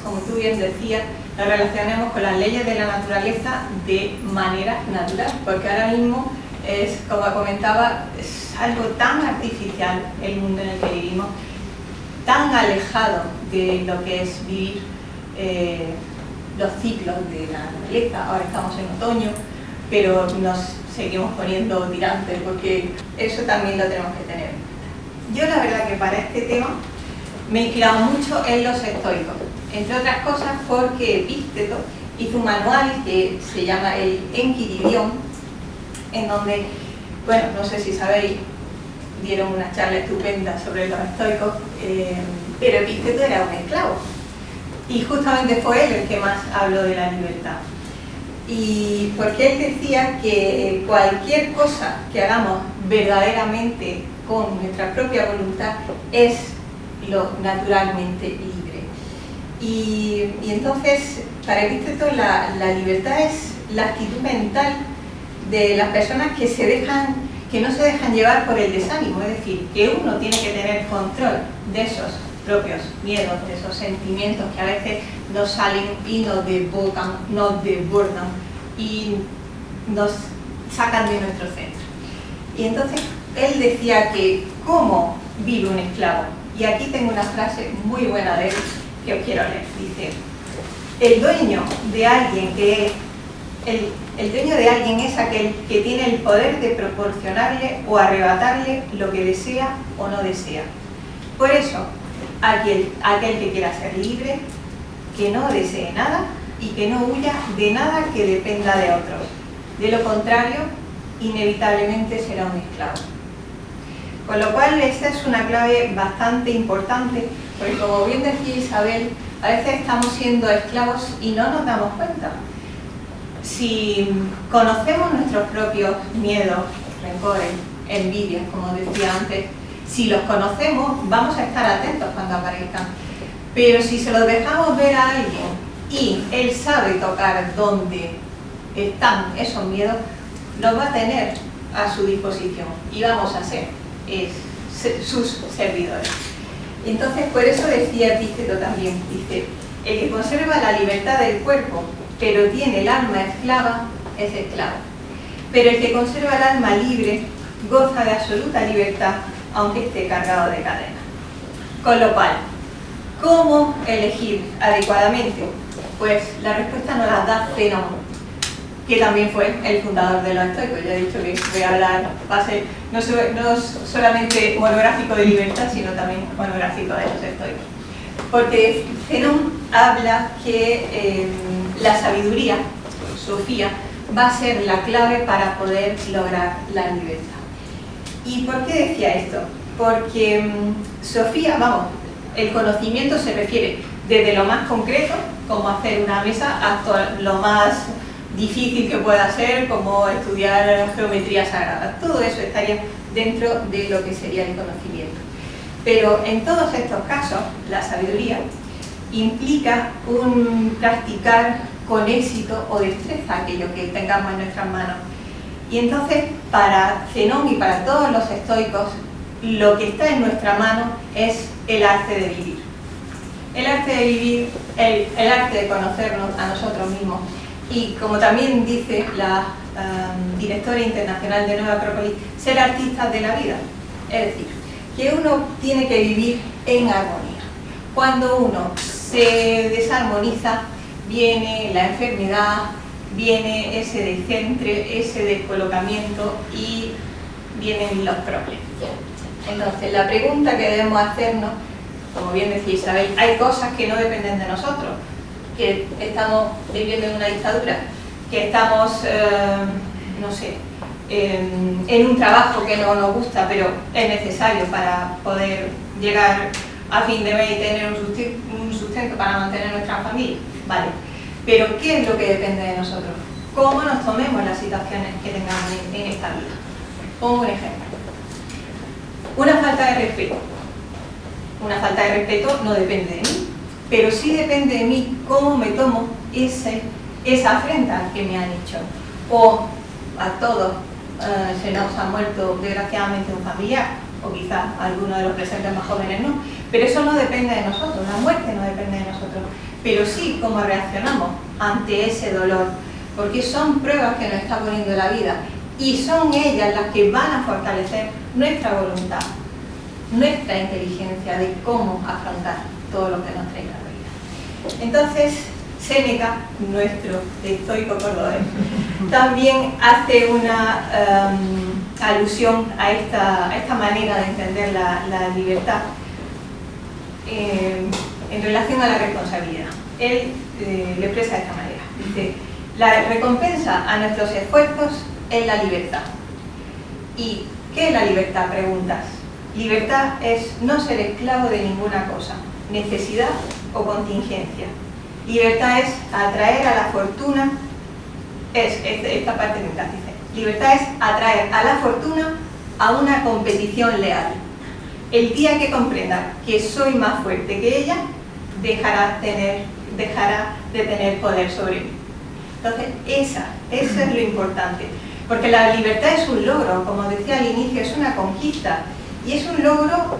como tú bien decías, nos relacionemos con las leyes de la naturaleza de manera natural, porque ahora mismo es, como comentaba, es algo tan artificial el mundo en el que vivimos, tan alejado de lo que es vivir los ciclos de la naturaleza. Ahora estamos en otoño, pero nos seguimos poniendo tirantes porque eso también lo tenemos que tener. Yo la verdad que para este tema me he inspirado mucho en los estoicos. entre otras cosas porque Epícteto hizo un manual que se llama el Enquiridión, en donde, bueno, no sé si sabéis, dieron una charla estupenda sobre los estoicos, pero Epícteto era un esclavo. Y justamente fue él el que más habló de la libertad. Y porque él decía que cualquier cosa que hagamos verdaderamente con nuestra propia voluntad es lo naturalmente libre. Y entonces, para Epícteto, la libertad es la actitud mental de las personas que no se dejan llevar por el desánimo, es decir, que uno tiene que tener control de esos propios miedos, de esos sentimientos que a veces nos salen y nos desbordan y nos sacan de nuestro centro. Y entonces él decía que ¿cómo vive un esclavo? Y aquí tengo una frase muy buena de él que os quiero leer. Dice: el dueño de alguien el dueño de alguien es aquel que tiene el poder de proporcionarle o arrebatarle lo que desea o no desea. Por eso, aquel que quiera ser libre, que no desee nada y que no huya de nada que dependa de otros. De lo contrario, inevitablemente será un esclavo. Con lo cual, esta es una clave bastante importante, porque como bien decía Isabel, a veces estamos siendo esclavos y no nos damos cuenta. Si conocemos nuestros propios miedos, rencores, envidias, como decía antes, si los conocemos, vamos a estar atentos cuando aparezcan. Pero si se los dejamos ver a alguien y él sabe tocar dónde están esos miedos, los va a tener a su disposición y vamos a ser sus servidores. Entonces, por eso decía Epícteto también, dice: el que conserva la libertad del cuerpo pero tiene el alma esclava, es esclavo. Pero el que conserva el alma libre goza de absoluta libertad, aunque esté cargado de cadenas. Con lo cual, ¿cómo elegir adecuadamente? Pues la respuesta nos la da Zenón, que también fue el fundador de los estoicos. Ya he dicho que voy a hablar, va a ser no solamente monográfico de libertad, sino también monográfico de los estoicos. Porque Zenón habla que la sabiduría, Sofía, va a ser la clave para poder lograr la libertad. ¿Y por qué decía esto? Porque Sofía, el conocimiento se refiere desde lo más concreto, como hacer una mesa, hasta lo más difícil que pueda ser, como estudiar geometría sagrada. Todo eso estaría dentro de lo que sería el conocimiento. Pero en todos estos casos, la sabiduría implica un practicar con éxito o destreza aquello que tengamos en nuestras manos. Y entonces, para Zenón y para todos los estoicos, lo que está en nuestra mano es el arte de vivir. El arte de vivir, el arte de conocernos a nosotros mismos. Y como también dice la directora internacional de Nueva Acrópolis, ser artistas de la vida. Es decir, que uno tiene que vivir en armonía. Cuando uno se desarmoniza, viene la enfermedad, viene ese descentre, ese descolocamiento y vienen los problemas. Entonces, la pregunta que debemos hacernos, como bien decía Isabel, hay cosas que no dependen de nosotros, que estamos viviendo en una dictadura, que estamos, no sé, en un trabajo que no nos gusta, pero es necesario para poder llegar a fin de mes y tener un sustento para mantener nuestra familia. Vale. Pero ¿qué es lo que depende de nosotros? ¿Cómo nos tomemos las situaciones que tengamos en esta vida? Pongo un ejemplo. Una falta de respeto. Una falta de respeto no depende de mí, pero sí depende de mí cómo me tomo esa afrenta que me han hecho. O a todos se nos ha muerto desgraciadamente un familiar, o quizás alguno de los presentes más jóvenes no, pero eso no depende de nosotros, la muerte no depende de nosotros, pero sí cómo reaccionamos ante ese dolor, porque son pruebas que nos está poniendo la vida y son ellas las que van a fortalecer nuestra voluntad, nuestra inteligencia de cómo afrontar todo lo que nos trae la vida. Entonces, Séneca, nuestro estoico cordobés, también hace una alusión a esta manera de entender la libertad. en relación a la responsabilidad. Él lo expresa de esta manera. Dice, la recompensa a nuestros esfuerzos es la libertad. ¿Y qué es la libertad? Preguntas. Libertad es no ser esclavo de ninguna cosa, necesidad o contingencia. Libertad es atraer a la fortuna, esta parte me encanta, dice, libertad es atraer a la fortuna a una competición leal. El día que comprenda que soy más fuerte que ella, dejará de tener poder sobre mí. Entonces, eso es lo importante. Porque la libertad es un logro, como decía al inicio, es una conquista. Y es un logro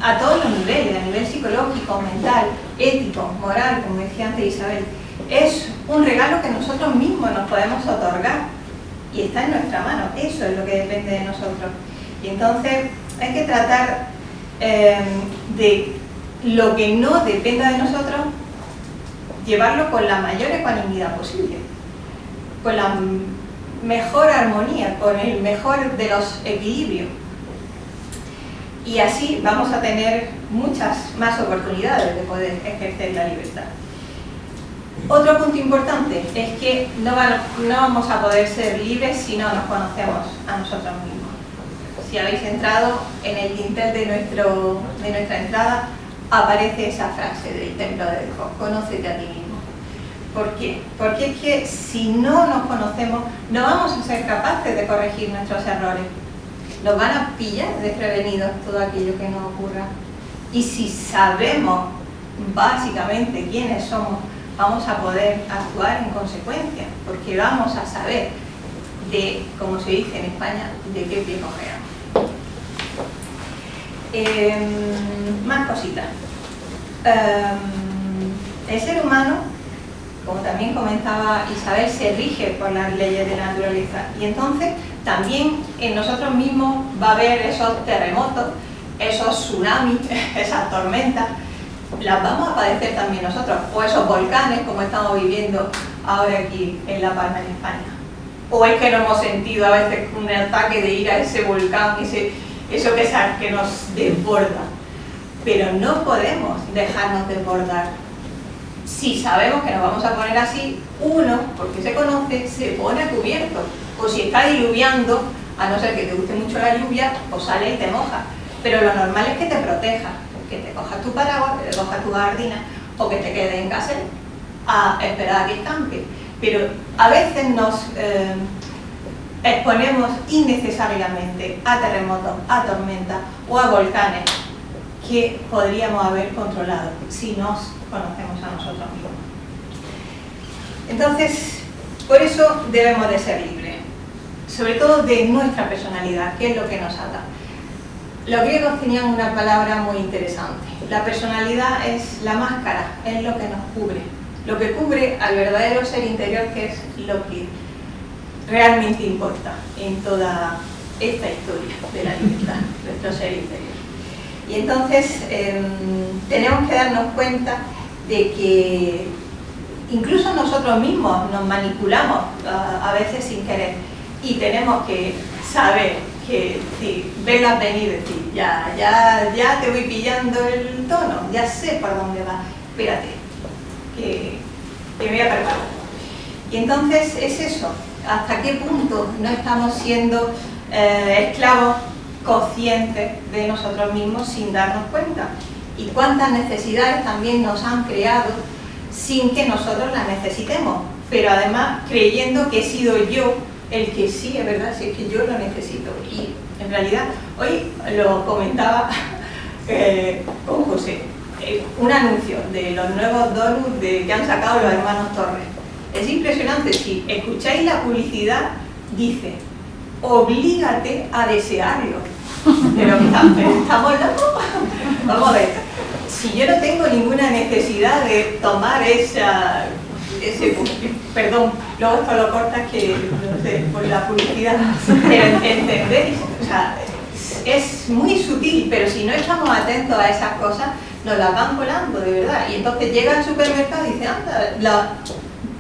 a todos los niveles, a nivel psicológico, mental, ético, moral, como decía antes Isabel. Es un regalo que nosotros mismos nos podemos otorgar y está en nuestra mano. Eso es lo que depende de nosotros. Y entonces hay que tratar de lo que no dependa de nosotros, llevarlo con la mayor ecuanimidad posible, con la mejor armonía, con el mejor de los equilibrios. Y así vamos a tener muchas más oportunidades de poder ejercer la libertad. Otro punto importante es que no vamos a poder ser libres si no nos conocemos a nosotros mismos. Si habéis entrado en el dintel de nuestra entrada, aparece esa frase del templo de Delfos, conócete a ti mismo. ¿Por qué? Porque es que si no nos conocemos, no vamos a ser capaces de corregir nuestros errores. Nos van a pillar desprevenidos todo aquello que nos ocurra. Y si sabemos básicamente quiénes somos, vamos a poder actuar en consecuencia, porque vamos a saber de, como se dice en España, de qué pie cojeamos. Más cositas. El ser humano, como también comentaba Isabel, se rige por las leyes de la naturaleza, y entonces también en nosotros mismos va a haber esos terremotos, esos tsunamis, esas tormentas, las vamos a padecer también nosotros, o esos volcanes como estamos viviendo ahora aquí en La Palma, en España. O es que no hemos sentido a veces un ataque de ira a ese volcán, eso que nos desborda. Pero no podemos dejarnos desbordar. Si sabemos que nos vamos a poner así, uno, porque se conoce, se pone a cubierto. O si está diluviando, a no ser que te guste mucho la lluvia, pues sale y te moja. Pero lo normal es que te protejas, que te cojas tu paraguas, que te cojas tu gabardina, o que te quedes en casa a esperar a que escampe. Pero a veces nos exponemos innecesariamente a terremotos, a tormentas o a volcanes que podríamos haber controlado si nos conocemos a nosotros mismos. Entonces, por eso debemos de ser libres, sobre todo de nuestra personalidad, que es lo que nos ata. Los griegos tenían una palabra muy interesante. La personalidad es la máscara, es lo que nos cubre. Lo que cubre al verdadero ser interior, que es lo que realmente importa en toda esta historia de la libertad, nuestro ser interior. Y entonces tenemos que darnos cuenta de que incluso nosotros mismos nos manipulamos a veces sin querer, y tenemos que saber que si verlas venir, decir, ya te voy pillando el tono, ya sé por dónde va, espérate, que me voy a preparar. Y entonces es eso, hasta qué punto no estamos siendo esclavos conscientes de nosotros mismos sin darnos cuenta, y cuántas necesidades también nos han creado sin que nosotros las necesitemos, pero además creyendo que he sido yo el que sí, es verdad, si es que yo lo necesito. Y en realidad, hoy lo comentaba con José, un anuncio de los nuevos donuts que han sacado los hermanos Torres. Es impresionante, si escucháis la publicidad, dice, oblígate a desearlo. Pero ¿estamos locos? Vamos a ver, si yo no tengo ninguna necesidad de tomar perdón, luego esto lo cortas que, no sé, por la publicidad, pero ¿entendéis? O sea, es muy sutil, pero si no estamos atentos a esas cosas, nos las van colando, de verdad. Y entonces llega al supermercado y dice, anda, la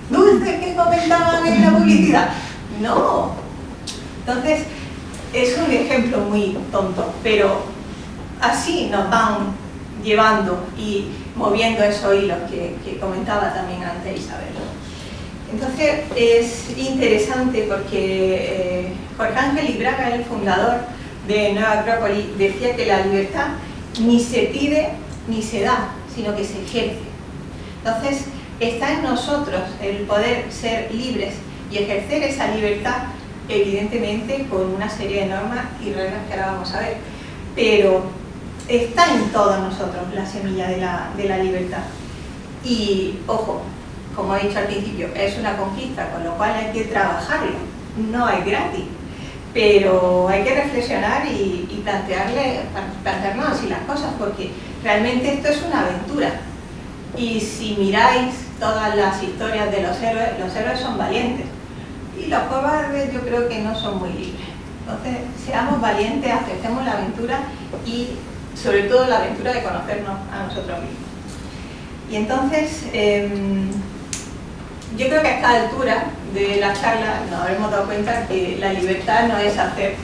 dulce que comentaban en la publicidad. No. Entonces, es un ejemplo muy tonto, pero así nos van llevando y moviendo esos hilos que comentaba también antes Isabel. Entonces es interesante porque Jorge Ángel Ibraga, el fundador de Nueva Acrópolis, decía que la libertad ni se pide ni se da, sino que se ejerce. Entonces está en nosotros el poder ser libres y ejercer esa libertad, evidentemente con una serie de normas y reglas que ahora vamos a ver, pero está en todos nosotros la semilla de la libertad. Y ojo, como he dicho al principio, es una conquista, con lo cual hay que trabajarlo, no es gratis, pero hay que reflexionar y plantearnos así las cosas, porque realmente esto es una aventura. Y si miráis todas las historias de los héroes son valientes, y los cobardes yo creo que no son muy libres. Entonces, seamos valientes, aceptemos la aventura y sobre todo la aventura de conocernos a nosotros mismos. Y entonces, yo creo que a esta altura de la charla nos habremos dado cuenta que la libertad no es hacer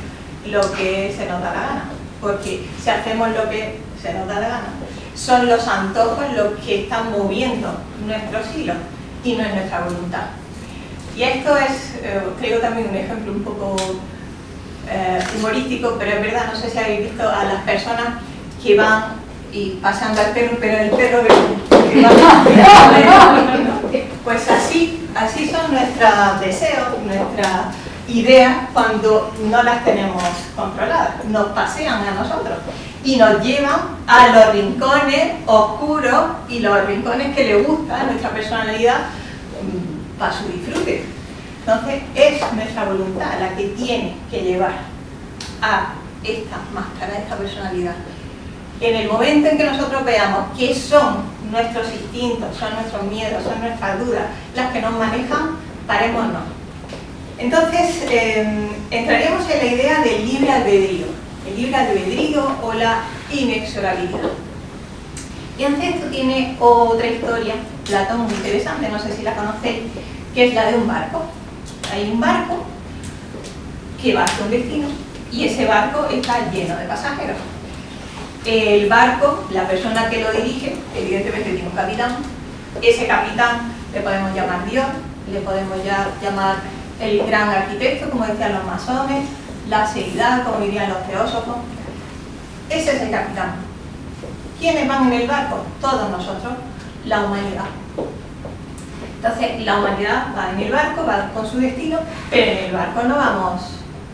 lo que se nos da la gana, porque si hacemos lo que se nos da la gana, son los antojos los que están moviendo nuestros hilos y no es nuestra voluntad. Y esto es, creo también un ejemplo un poco humorístico, pero es verdad, no sé si habéis visto a las personas que van y pasando al perro, pero el perro que va pues así son nuestros deseos, nuestras ideas cuando no las tenemos controladas, nos pasean a nosotros y nos llevan a los rincones oscuros y los rincones que le gusta a nuestra personalidad para su disfrute. Entonces es nuestra voluntad la que tiene que llevar a esta máscara, a esta personalidad. En el momento en que nosotros veamos qué son nuestros instintos, son nuestros miedos, son nuestras dudas, las que nos manejan, parémonos. Entonces, entraríamos en la idea del libre albedrío, el libre albedrío o la inexorabilidad. Y antes esto tiene otra historia, Platón, muy interesante, no sé si la conocéis, que es la de un barco. Hay un barco que va hacia un destino y ese barco está lleno de pasajeros. El barco, la persona que lo dirige, evidentemente tiene un capitán. Ese capitán le podemos llamar Dios, le podemos llamar el gran arquitecto, como decían los masones, la seidad, como dirían los teósofos. Ese es el capitán. ¿Quiénes van en el barco? Todos nosotros, la humanidad. Entonces, la humanidad va en el barco, va con su destino, pero en el barco no vamos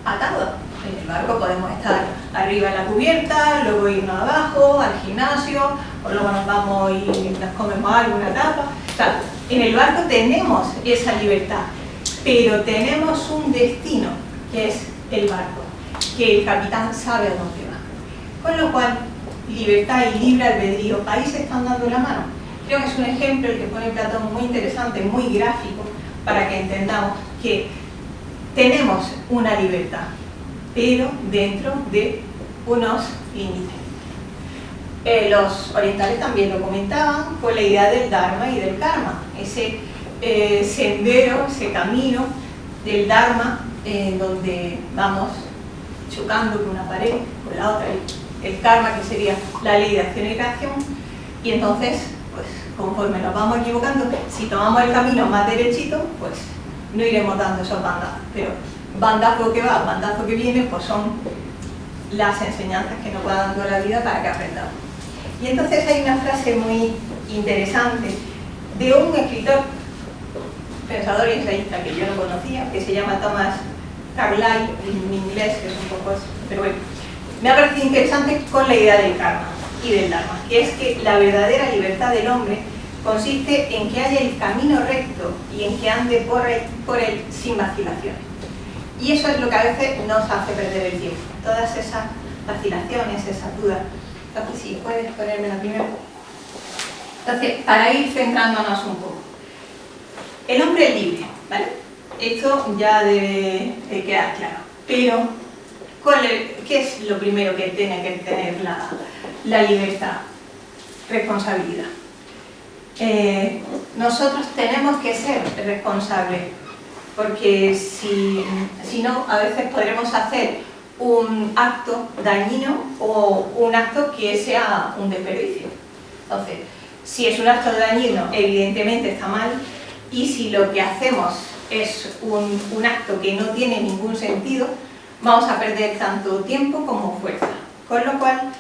atados. En el barco podemos estar arriba en la cubierta, luego irnos abajo, al gimnasio, o luego nos vamos y nos comemos alguna tapa. O sea, en el barco tenemos esa libertad, pero tenemos un destino, que es el barco, que el capitán sabe a dónde va. Con lo cual, libertad y libre albedrío, ahí se están dando la mano. Creo que es un ejemplo el que pone Platón muy interesante, muy gráfico, para que entendamos que tenemos una libertad, pero dentro de unos límites. Los orientales también lo comentaban con la idea del Dharma y del Karma, ese sendero, ese camino del Dharma donde vamos chocando con una pared, con la otra, el Karma, que sería la ley de acción y reacción, y entonces, pues conforme nos vamos equivocando, si tomamos el camino más derechito, pues no iremos dando esos bandazos, pero bandazo que va, bandazo que viene, pues son las enseñanzas que nos va dando la vida para que aprendamos. Y entonces hay una frase muy interesante de un escritor, pensador y ensayista que yo no conocía, que se llama Thomas Carlyle, en inglés, que es un poco... pero bueno, me ha parecido interesante con la idea del karma y del dharma, que es que la verdadera libertad del hombre consiste en que haya el camino recto y en que ande por él sin vacilaciones. Y eso es lo que a veces nos hace perder el tiempo, todas esas vacilaciones, esas dudas. Entonces, sí, puedes ponerme la primera. Entonces, para ir centrándonos un poco. El hombre es libre, ¿vale? Esto ya debe quedar claro. Pero, ¿qué es lo primero que tiene que tener la libertad? Responsabilidad. Nosotros tenemos que ser responsables, porque si no, a veces podremos hacer un acto dañino o un acto que sea un desperdicio. Entonces, si es un acto dañino, evidentemente está mal, y si lo que hacemos es un acto que no tiene ningún sentido, vamos a perder tanto tiempo como fuerza. Con lo cual,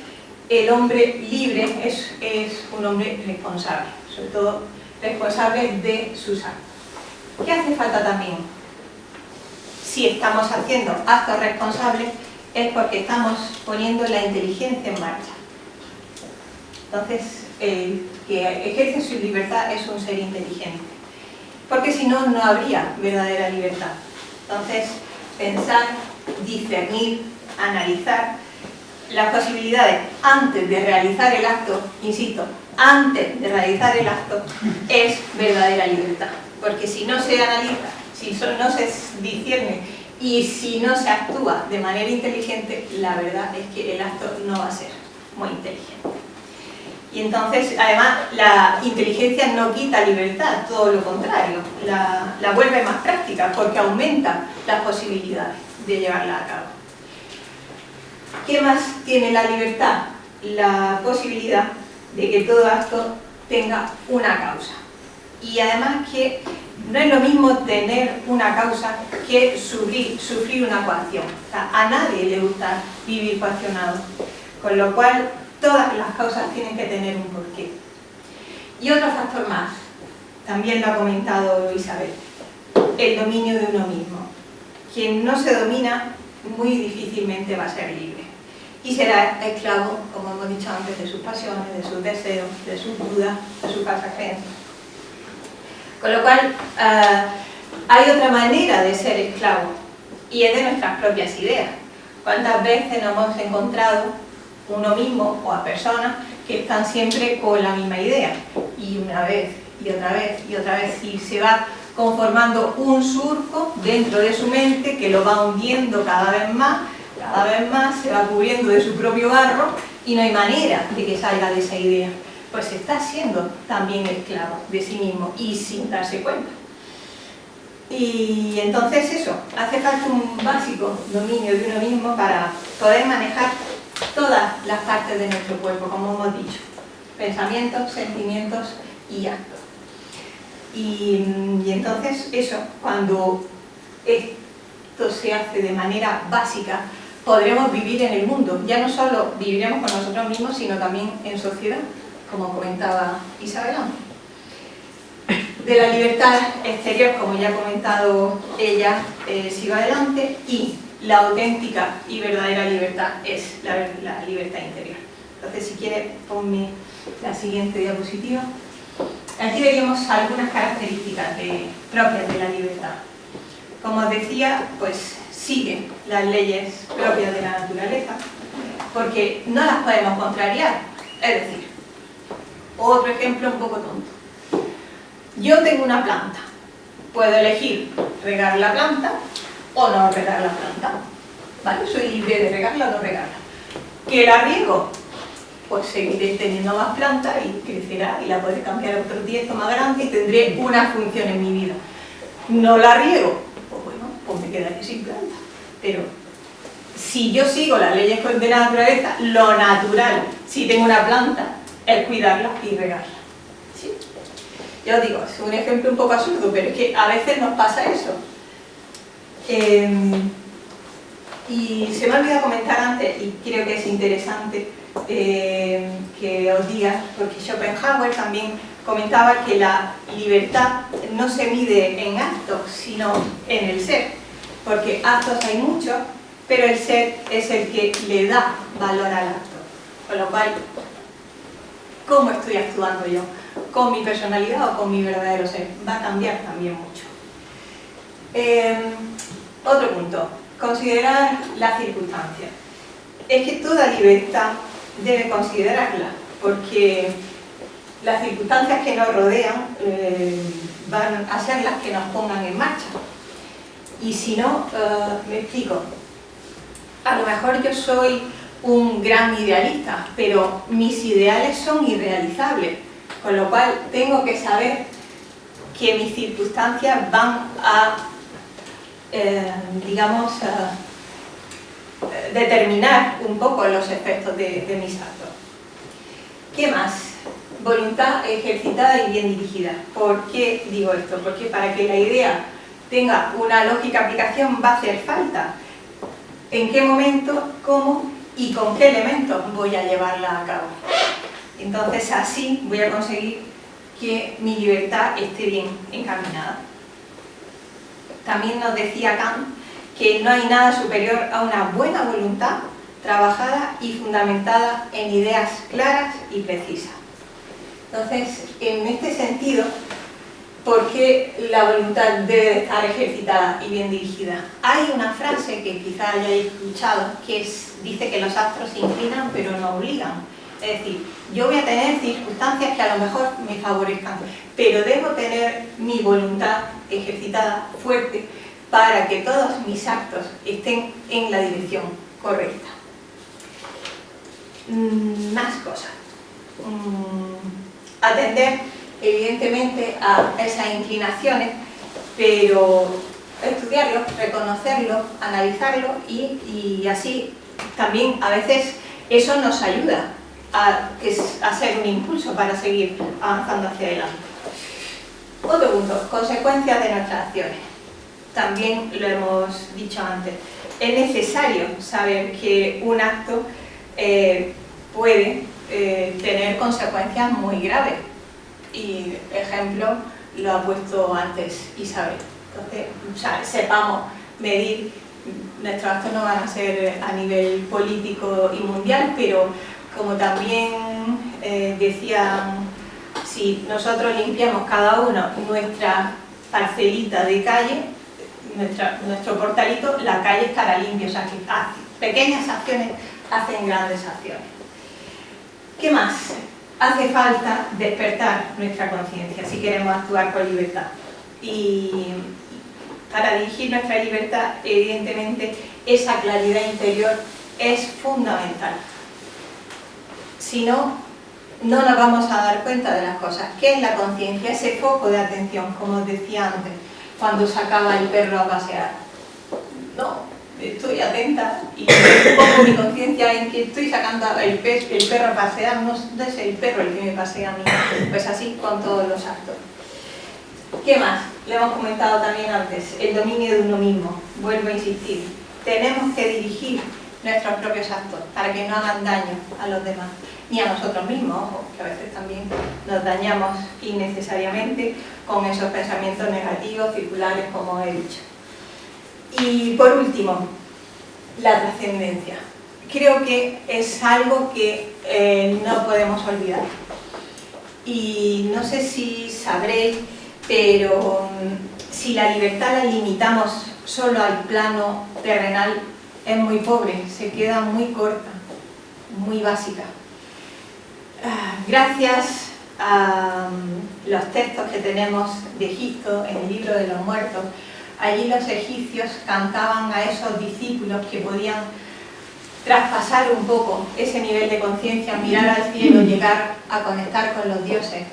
el hombre libre es un hombre responsable, sobre todo responsable de sus actos. ¿Qué hace falta también? Si estamos haciendo actos responsables, es porque estamos poniendo la inteligencia en marcha. Entonces, el que ejerce su libertad es un ser inteligente. Porque si no, no habría verdadera libertad. Entonces, pensar, discernir, analizar las posibilidades antes de realizar el acto, insisto, antes de realizar el acto, es verdadera libertad. Porque si no se analiza, si no se discierne y si no se actúa de manera inteligente, la verdad es que el acto no va a ser muy inteligente. Y entonces, además, la inteligencia no quita libertad, todo lo contrario, la vuelve más práctica porque aumenta las posibilidades de llevarla a cabo. ¿Qué más tiene la libertad? La posibilidad de que todo acto tenga una causa. Y además que no es lo mismo tener una causa que sufrir una coacción. O sea, a nadie le gusta vivir coaccionado. Con lo cual, todas las causas tienen que tener un porqué. Y otro factor más, también lo ha comentado Isabel, el dominio de uno mismo. Quien no se domina, muy difícilmente va a ser libre. Y será esclavo, como hemos dicho antes, de sus pasiones, de sus deseos, de sus dudas, de sus falsas creencias. Con lo cual, hay otra manera de ser esclavo, y es de nuestras propias ideas. ¿Cuántas veces nos hemos encontrado uno mismo o a personas que están siempre con la misma idea? Y una vez, y otra vez, y otra vez, y se va conformando un surco dentro de su mente que lo va hundiendo cada vez más, se va cubriendo de su propio barro y no hay manera de que salga de esa idea. Pues está siendo también esclavo de sí mismo y sin darse cuenta. Y entonces eso, hace falta un básico dominio de uno mismo para poder manejar todas las partes de nuestro cuerpo, como hemos dicho, pensamientos, sentimientos y actos. Y entonces eso, cuando esto se hace de manera básica, podremos vivir en el mundo. Ya no solo viviremos con nosotros mismos, sino también en sociedad, como comentaba Isabel antes. De la libertad exterior, como ya ha comentado ella, sigo adelante, y la auténtica y verdadera libertad es la libertad interior. Entonces, si quiere, ponme la siguiente diapositiva. Aquí veríamos algunas características propias de la libertad. Como os decía, pues sigue las leyes propias de la naturaleza, porque no las podemos contrariar. Es decir, otro ejemplo un poco tonto. Yo tengo una planta, puedo elegir regar la planta o no regar la planta, ¿vale? Soy libre de regarla o no regarla. ¿Que la riego? Pues seguiré teniendo más plantas y crecerá y la podré cambiar a otro tiesto más grande y tendré una función en mi vida. ¿No la riego? Pues bueno, pues me quedaré sin planta. Pero si yo sigo las leyes de la naturaleza, lo natural, si tengo una planta, es cuidarla y regarla. ¿Sí? Ya os digo, es un ejemplo un poco absurdo, pero es que a veces nos pasa eso. Y se me ha olvidado comentar antes, y creo que es interesante que os diga, porque Schopenhauer también comentaba que la libertad no se mide en actos, sino en el ser, porque actos hay muchos, pero el ser es el que le da valor al acto. Con lo cual, ¿cómo estoy actuando yo? ¿Con mi personalidad o con mi verdadero ser? Va a cambiar también mucho. Otro punto, considerar las circunstancias. Es que toda libertad debe considerarla, porque las circunstancias que nos rodean van a ser las que nos pongan en marcha. Y si no, me explico. A lo mejor yo soy un gran idealista, pero mis ideales son irrealizables, con lo cual tengo que saber que mis circunstancias van a, digamos, determinar un poco los efectos de mis actos. ¿Qué más? Voluntad ejercitada y bien dirigida. ¿Por qué digo esto? Porque para que la idea tenga una lógica aplicación va a hacer falta en qué momento, cómo y con qué elementos voy a llevarla a cabo. Entonces así voy a conseguir que mi libertad esté bien encaminada. También nos decía Kant que no hay nada superior a una buena voluntad trabajada y fundamentada en ideas claras y precisas. Entonces, en este sentido, ¿por qué la voluntad debe estar ejercitada y bien dirigida? Hay una frase que quizá hayáis escuchado que dice que los astros se inclinan pero no obligan. Es decir, yo voy a tener circunstancias que a lo mejor me favorezcan, pero debo tener mi voluntad ejercitada fuerte para que todos mis actos estén en la dirección correcta. Más cosas. Atender evidentemente a esas inclinaciones, pero estudiarlo, reconocerlo, analizarlo y así también a veces eso nos ayuda a ser un impulso para seguir avanzando hacia adelante. Otro punto, consecuencias de nuestras acciones. También lo hemos dicho antes. Es necesario saber que un acto puede tener consecuencias muy graves. Y ejemplo lo ha puesto antes Isabel. Entonces, sepamos medir, nuestros actos no van a ser a nivel político y mundial, pero como también decían, si nosotros limpiamos cada uno nuestra parcelita de calle, nuestro portalito, la calle estará limpia. O sea que pequeñas acciones hacen grandes acciones. ¿Qué más? Hace falta despertar nuestra conciencia si queremos actuar con libertad. Y para dirigir nuestra libertad, evidentemente, esa claridad interior es fundamental. Si no, no nos vamos a dar cuenta de las cosas. ¿Qué es la conciencia? Ese foco de atención, como os decía antes, cuando sacaba el perro a pasear. No. Estoy atenta y pongo mi conciencia en que estoy sacando el perro a pasear, no es el perro el que me pasea a mí. Pues así con todos los actos. ¿Qué más? Le hemos comentado también antes, el dominio de uno mismo. Vuelvo a insistir, tenemos que dirigir nuestros propios actos para que no hagan daño a los demás, ni a nosotros mismos, ojo, que a veces también nos dañamos innecesariamente con esos pensamientos negativos, circulares, como he dicho. Y por último, la trascendencia. Creo que es algo que no podemos olvidar. Y no sé si sabréis, pero si la libertad la limitamos solo al plano terrenal, es muy pobre, se queda muy corta, muy básica. Gracias a los textos que tenemos de Egipto en el libro de los muertos, allí los egipcios cantaban a esos discípulos que podían traspasar un poco ese nivel de conciencia, mirar al cielo, llegar a conectar con los dioses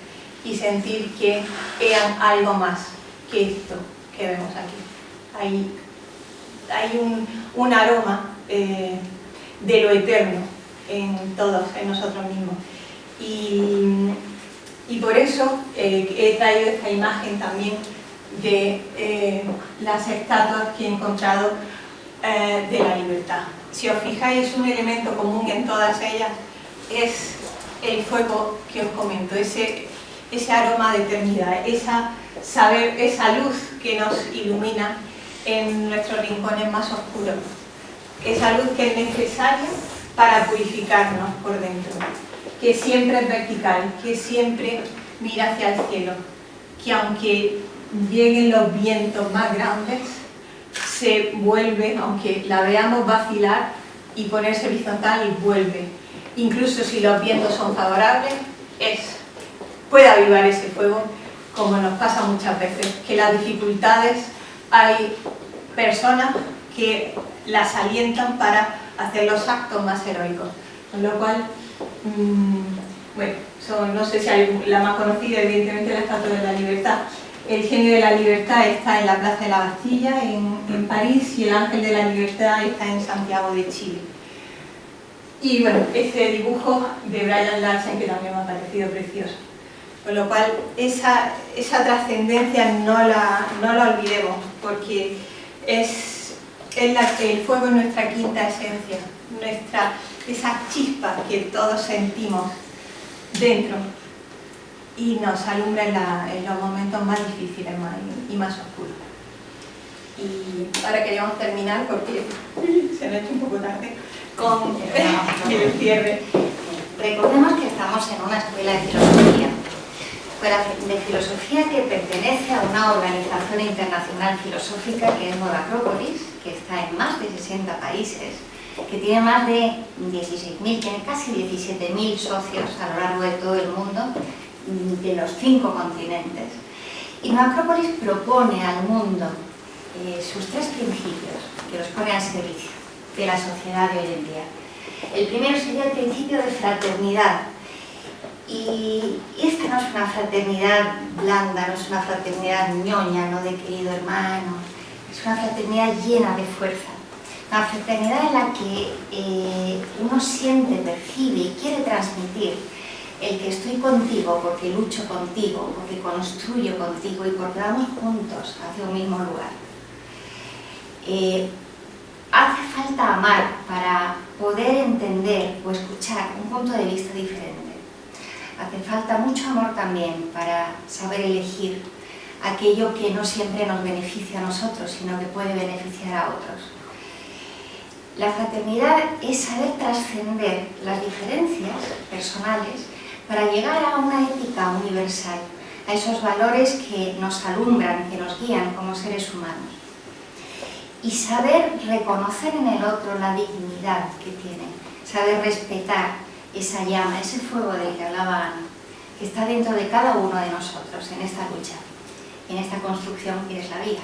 y sentir que eran algo más que esto que vemos aquí. Hay un aroma de lo eterno en todos, en nosotros mismos. Y por eso he traído esta imagen también de las estatuas que he encontrado de la libertad. Si os fijáis, un elemento común en todas ellas es el fuego que os comento, ese aroma de eternidad, esa luz que nos ilumina en nuestros rincones más oscuros, esa luz que es necesaria para purificarnos por dentro, que siempre es vertical, que siempre mira hacia el cielo, que aunque lleguen los vientos más grandes, se vuelve, aunque la veamos vacilar y ponerse horizontal, y vuelve. Incluso si los vientos son favorables, puede avivar ese fuego, como nos pasa muchas veces, que las dificultades hay personas que las alientan para hacer los actos más heroicos. Con lo cual, bueno, no sé si hay la más conocida, evidentemente, la Estatua de la Libertad, el genio de la libertad está en la Plaza de la Bastilla, en París, y el ángel de la libertad está en Santiago de Chile. Y bueno, ese dibujo de Brian Larsen, que también me ha parecido precioso. Con lo cual, esa trascendencia no la olvidemos, porque es el fuego es nuestra quinta esencia, esa chispa que todos sentimos dentro y nos alumbra en los momentos más difíciles y más oscuros. Y ahora queríamos terminar, porque se nos ha hecho un poco tarde, con el cierre.
Recordemos que estamos en una escuela de filosofía. De filosofía que pertenece a una organización internacional filosófica que es Nueva Acrópolis, que está en más de 60 países, que tiene más de 16.000, tiene casi 17.000 socios a lo largo de todo el mundo, de los 5 continentes. Y Nueva Acrópolis propone al mundo sus 3 principios, que los pone al servicio de la sociedad de hoy en día. El primero sería el principio de fraternidad. Y esta no es una fraternidad blanda, no es una fraternidad ñoña, no de querido hermano, es una fraternidad llena de fuerza. Una fraternidad en la que uno siente, percibe y quiere transmitir el que estoy contigo porque lucho contigo, porque construyo contigo y porque vamos juntos hacia un mismo lugar. Hace falta amar para poder entender o escuchar un punto de vista diferente. Hace falta mucho amor también para saber elegir aquello que no siempre nos beneficia a nosotros, sino que puede beneficiar a otros. La fraternidad es saber trascender las diferencias personales para llegar a una ética universal, a esos valores que nos alumbran, que nos guían como seres humanos. Y saber reconocer en el otro la dignidad que tiene, saber respetar esa llama, ese fuego del que hablaba Ana, que está dentro de cada uno de nosotros en esta lucha, en esta construcción que es la vida.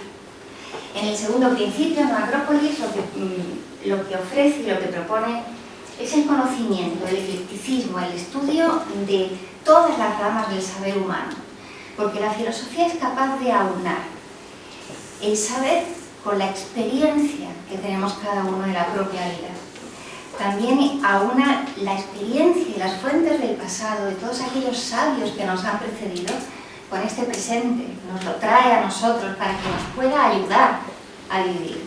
En el segundo principio, Nueva Acrópolis lo que ofrece y lo que propone es el conocimiento, el eclecticismo, el estudio de todas las ramas del saber humano, porque la filosofía es capaz de aunar el saber con la experiencia que tenemos cada uno de la propia vida. También aúna la experiencia y las fuentes del pasado, de todos aquellos sabios que nos han precedido, con este presente, nos lo trae a nosotros para que nos pueda ayudar a vivir.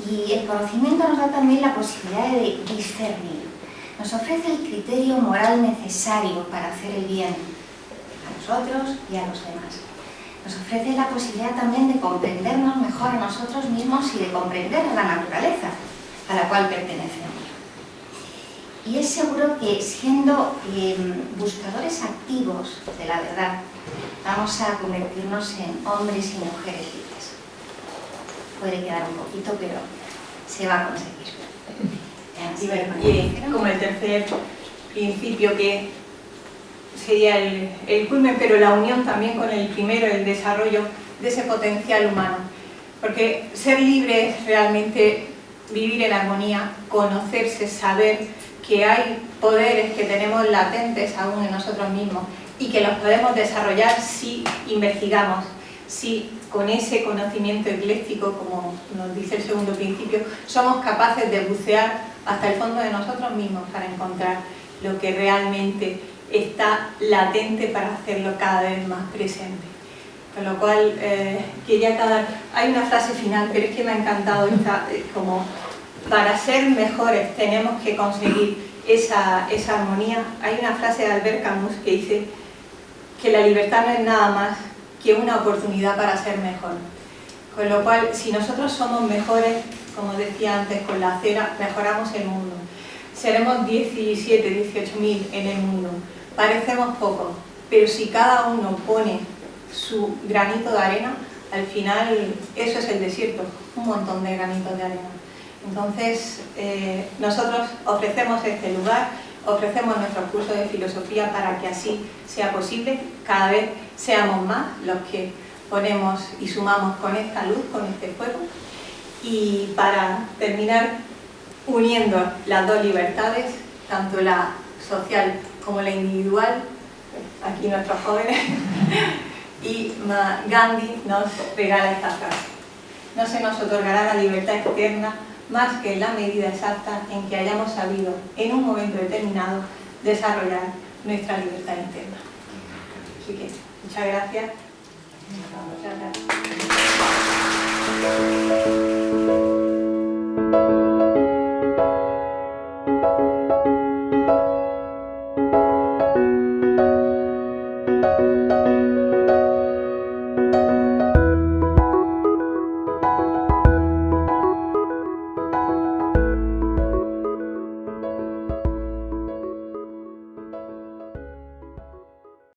Y el conocimiento nos da también la posibilidad de discernir, nos ofrece el criterio moral necesario para hacer el bien a nosotros y a los demás. Nos ofrece la posibilidad también de comprendernos mejor a nosotros mismos y de comprender a la naturaleza a la cual pertenecemos. Y es seguro que siendo buscadores activos de la verdad, vamos a convertirnos en hombres y mujeres libres. Puede quedar un poquito, pero se va a conseguir.
Y como el tercer principio, que sería el culmen, pero la unión también con el primero, el desarrollo de ese potencial humano. Porque ser libre es realmente vivir en armonía, conocerse, saber que hay poderes que tenemos latentes aún en nosotros mismos y que los podemos desarrollar si investigamos, si con ese conocimiento ecléctico, como nos dice el segundo principio, somos capaces de bucear hasta el fondo de nosotros mismos para encontrar lo que realmente está latente para hacerlo cada vez más presente. Con lo cual, quería acabar. Hay una frase final, pero es que me ha encantado esta, como para ser mejores tenemos que conseguir esa armonía. Hay una frase de Albert Camus que dice que la libertad no es nada más que una oportunidad para ser mejor. Con lo cual, si nosotros somos mejores, como decía antes, con la cera, mejoramos el mundo. Seremos 17, 18.000 en el mundo. Parecemos pocos, pero si cada uno pone su granito de arena, al final eso es el desierto, un montón de granitos de arena. Entonces, nosotros ofrecemos este lugar, ofrecemos nuestros cursos de filosofía para que así sea posible, cada vez seamos más los que ponemos y sumamos con esta luz, con este fuego. Y para terminar, uniendo las dos libertades, tanto la social como la individual, aquí nuestros jóvenes, Y Gandhi nos regala esta frase: no se nos otorgará la libertad externa más que en la medida exacta en que hayamos sabido, en un momento determinado, desarrollar nuestra libertad interna. Así que, muchas gracias. Muchas gracias.